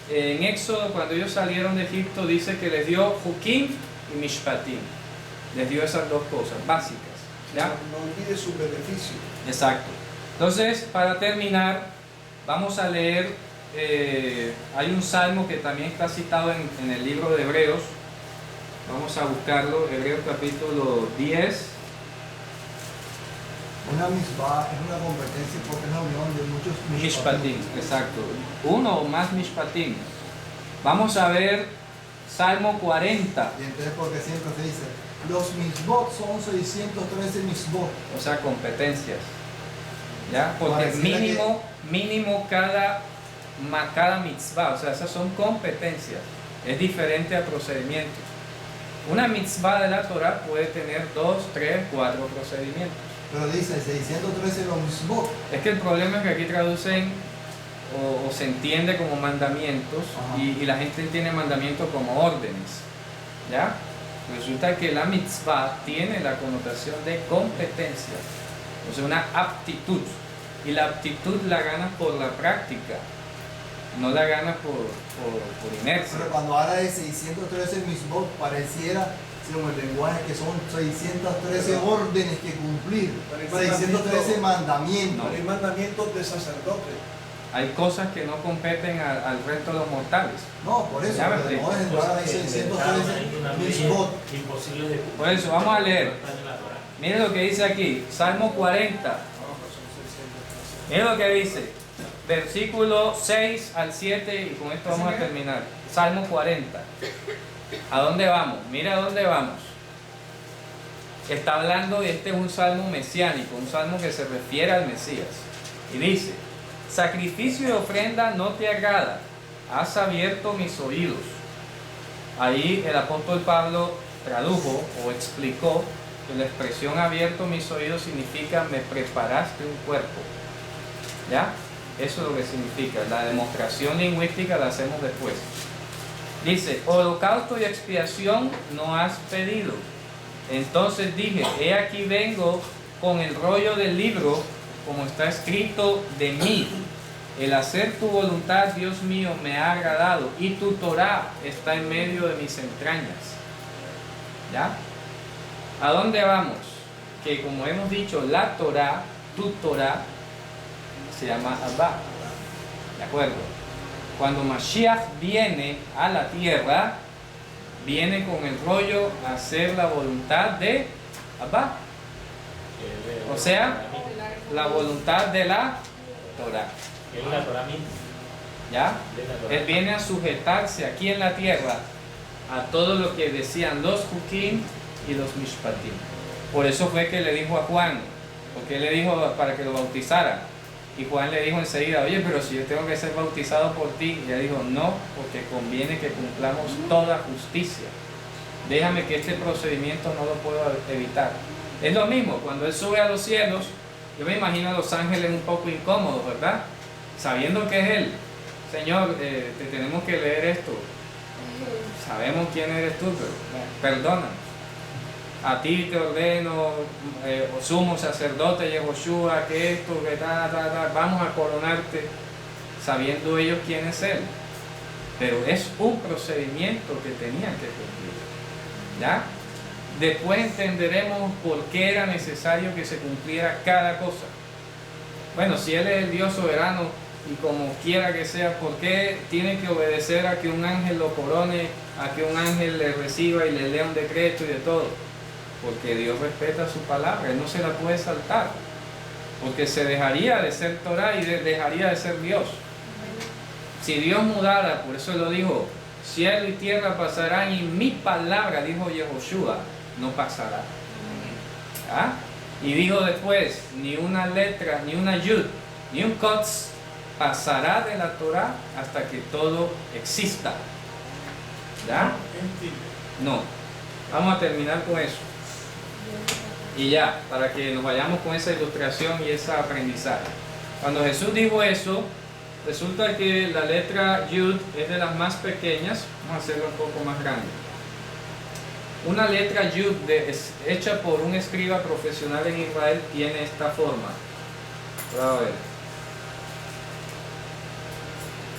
en Éxodo, cuando ellos salieron de Egipto, dice que les dio Hukim y Mishpatim. Les dio esas dos cosas básicas, ¿ya? No olvides su beneficio. Exacto. Entonces, para terminar, vamos a leer, hay un salmo que también está citado en el libro de Hebreos. Vamos a buscarlo, Hebreos capítulo 10. Una misbah es una competencia porque es la unión de muchos Mishpatim, exacto. Uno o más Mishpatim. Vamos a ver Salmo 40. Y entonces porque siempre se dice, los misbot son 613 misbot. O sea, competencias. ¿Ya? Porque Pareciera mínimo cada mitzvah, o sea, esas son competencias. Es diferente a procedimientos. Una mitzvah de la Torah puede tener 2, 3, 4 procedimientos. Pero dice 613 los misbot. Es que el problema es que aquí traducen o se entiende como mandamientos y la gente entiende mandamientos como órdenes. ¿Ya? Resulta que la mitzvah tiene la connotación de competencia, o sea, una aptitud. Y la aptitud la ganas por la práctica, no la ganas por inercia. Pero cuando habla de 613 misbot, pareciera, según el lenguaje, que son 613 órdenes que cumplir, 613 mandamientos. Hay mandamientos de sacerdote. Hay cosas que no competen al resto de los mortales. No, por eso, Ya, pero no es en lugar de 613 misbot. Imposible de cumplir. Por eso, vamos a leer. Miren lo que dice aquí, Salmo 40. Miren lo que dice, versículo 6 al 7, y con esto vamos a terminar. Salmo 40. ¿A dónde vamos? Mira a dónde vamos. Está hablando, este es un salmo mesiánico, un salmo que se refiere al Mesías. Y dice, sacrificio y ofrenda no te agrada, has abierto mis oídos. Ahí el apóstol Pablo tradujo o explicó que la expresión abierto mis oídos significa me preparaste un cuerpo. ¿Ya? Eso es lo que significa. La demostración lingüística la hacemos después. Dice, holocausto y expiación no has pedido. Entonces dije, he aquí vengo con el rollo del libro, como está escrito de mí. El hacer tu voluntad, Dios mío, me ha agradado, y tu Torah está en medio de mis entrañas. ¿Ya? ¿A dónde vamos? Que como hemos dicho, la Torah, tu Torah, se llama Abba. ¿De acuerdo? Cuando Mashiach viene a la tierra, viene con el rollo a hacer la voluntad de Abba. O sea, la voluntad de la Torah. Es la Torah misma. ¿Ya? Él viene a sujetarse aquí en la tierra a todo lo que decían los Hukim y los Mishpatim. Por eso fue que le dijo a Juan, porque él le dijo para que lo bautizara. Y Juan le dijo enseguida, oye, pero si yo tengo que ser bautizado por ti. Y él dijo, no, porque conviene que cumplamos toda justicia. Déjame que este procedimiento no lo puedo evitar. Es lo mismo, cuando él sube a los cielos, yo me imagino a los ángeles un poco incómodos, ¿verdad? Sabiendo que es él. Señor, te tenemos que leer esto. Sabemos quién eres tú, pero perdónanos. a ti te ordeno, o sumo sacerdote Yehoshua, que esto, que vamos a coronarte, sabiendo ellos quién es Él. Pero es un procedimiento que tenían que cumplir, ¿ya? Después entenderemos por qué era necesario que se cumpliera cada cosa. Bueno, si Él es el Dios soberano y como quiera que sea, ¿por qué tiene que obedecer a que un ángel lo corone, a que un ángel le reciba y le lea un decreto y de todo? Porque Dios respeta su palabra, Él no se la puede saltar, porque se dejaría de ser Torah y dejaría de ser Dios. Si Dios mudara, por eso lo dijo, cielo y tierra pasarán y mi palabra, dijo Yehoshua, no pasará. ¿Ah? Y dijo después, ni una letra, ni una yud, ni un kotz pasará de la Torah hasta que todo exista. ¿Ya? No. Vamos a terminar con eso. Y ya, para que nos vayamos con esa ilustración y ese aprendizaje. Cuando Jesús dijo eso, resulta que la letra Yud es de las más pequeñas. Vamos a hacerlo un poco más grande. Una letra Yud hecha por un escriba profesional en Israel tiene esta forma. A ver.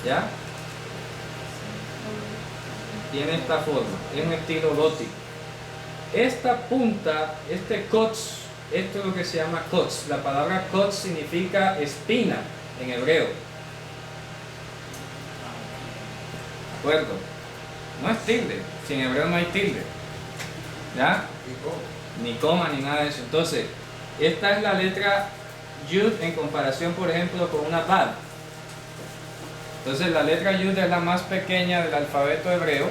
¿Ya? Tiene esta forma. Es un estilo gótico. Esta punta, este kotz, esto es lo que se llama kotz. La palabra kotz significa espina en hebreo. ¿De acuerdo? No es tilde. Si en hebreo no hay tilde. ¿Ya? Ni coma ni nada de eso. Entonces, esta es la letra Yud en comparación, por ejemplo, con una Bad. Entonces, la letra Yud es la más pequeña del alfabeto hebreo.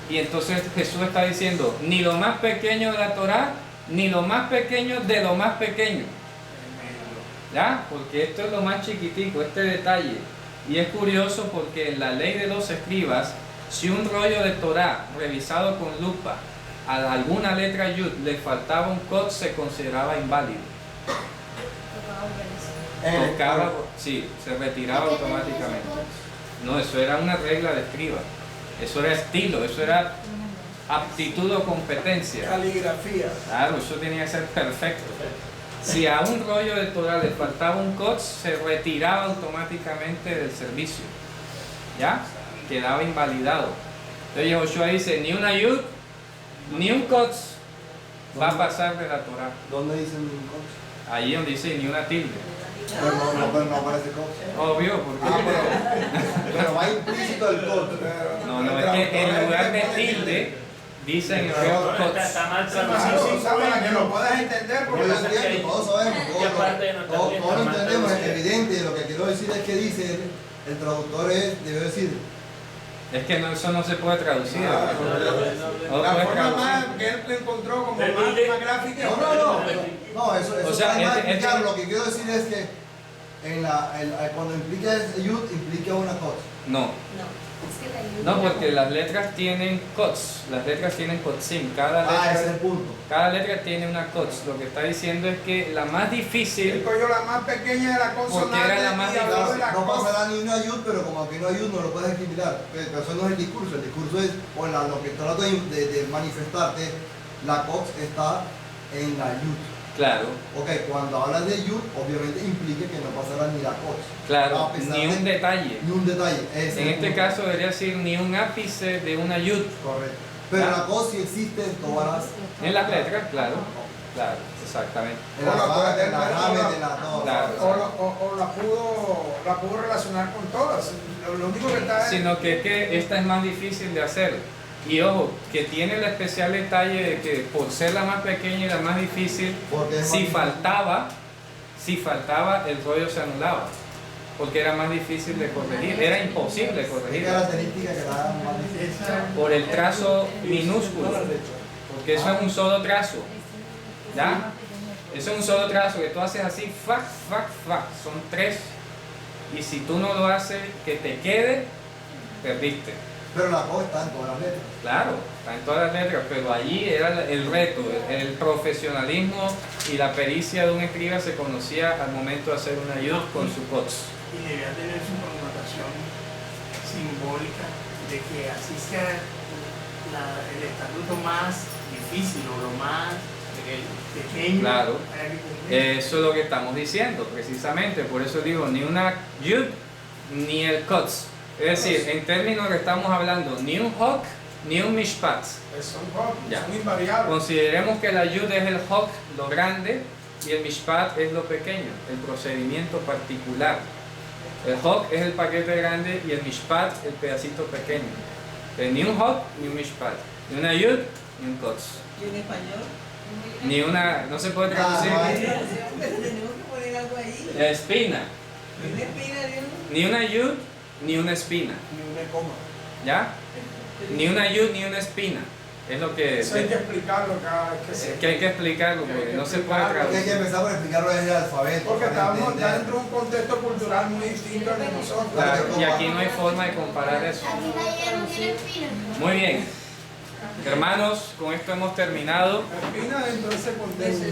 Y entonces Jesús está diciendo, ni lo más pequeño de la Torah, ni lo más pequeño de lo más pequeño. ¿Ya? Porque esto es lo más chiquitico, este detalle. Y es curioso porque en la ley de los escribas, si un rollo de Torah revisado con lupa, a alguna letra Yud le faltaba un kotz, se consideraba inválido. Tocaba, sí, se retiraba automáticamente. No, eso era una regla de escriba. Eso era estilo, eso era aptitud o competencia. Caligrafía. Claro, eso tenía que ser perfecto. Si a un rollo de Torah le faltaba un kotz, se retiraba automáticamente del servicio. ¿Ya? Quedaba invalidado. Entonces Yehoshua dice, ni una yud, ni un kotz va a pasar de la Torah. ¿Dónde dicen un kotz? Allí donde dice ni una tilde. Pero no aparece kotz. Obvio, porque... Pero va implícito el kotz. No, es que en lugar de tilde, dice en hebreo kotz. Para que lo puedas entender, porque Yo entiendo, todos sabemos, todos lo entendemos, es evidente. Lo que quiero decir es que dice, el traductor debe decir. Es que no, eso no se puede traducir. La forma más que él encontró como más gráfica. No, eso O sea, está mal explicado. Lo que quiero decir es que cuando implica yud, implica una cosa. No, porque las letras tienen kotz, las letras tienen kotzim, Ese es el punto. cada letra tiene una kotz. Lo que está diciendo es que la más difícil, Digo yo, la más pequeña de la consonante. Porque era la más y habló de la No cosa. pasará ni una yud, pero como aquí no hay yud, no lo puedes equilibrar. Pero eso no es el discurso es, lo que trato de manifestarte, la kotz está en la yud. claro, Ok, cuando hablas de yud, obviamente implica que no pasará ni la kotz. claro, ni un detalle. Ni un detalle. Ese es En el este punto. caso debería decir ni un ápice de una yud. Correcto. Pero la kotz sí existe en todas las. En las letras, claro, exactamente. En la Shabbat, en la Ramet, en la todo. Claro. O la pudo relacionar con todas. Lo único que está es. Sino que esta es más difícil de hacer. Y ojo, que tiene el especial detalle de que por ser la más pequeña y la más difícil, Porque es si más faltaba, el rollo se anulaba. Porque era más difícil de corregir, era imposible ¿Qué corregir. característica que da más difícil? Por el trazo minúsculo. Porque eso es un solo trazo. ¿Ya? Eso es un solo trazo que tú haces así, fac, fac, fac. Son 3. Y si tú no lo haces que te quede, perdiste. Pero la kotz está en todas las letras. Claro, está en todas las letras, pero allí era el reto, el profesionalismo y la pericia de un escriba se conocía al momento de hacer una yud con su kotz. Y debía tener su connotación simbólica de que así sea el estatuto más difícil o lo más pequeño. Claro. Hay que cumplir. Eso es lo que estamos diciendo, precisamente. Por eso digo, ni una yud ni el kotz. Es decir, en términos que estamos hablando, ni un hok ni un mishpat. Son Ya. son invariables. Consideremos que la yud es el hok, lo grande, y el mishpat es lo pequeño, el procedimiento particular. El hok es el paquete grande y el mishpat el pedacito pequeño. Entonces, ni un hok ni un mishpat, ni una yud ni un kotz. ¿Y en español? Ni una, no se puede traducir. Pero tenemos que poner algo ahí. La espina. ¿Una espina de uno? Ni una yud ni una espina. Ni una coma. ¿Ya? Ni una yud ni una espina. Es lo que, Eso hay que explicarlo cada vez que es se... que hay que explicarlo porque no se puede Porque hay que traducir. empezar por explicarlo desde el alfabeto. Porque para estamos entender. dentro de un contexto cultural muy distinto al de nosotros. Claro, y aquí no hay forma de comparar eso. Aquí la hierba tiene espinas. Muy bien. Hermanos, con esto hemos terminado. La espina dentro de ese contexto.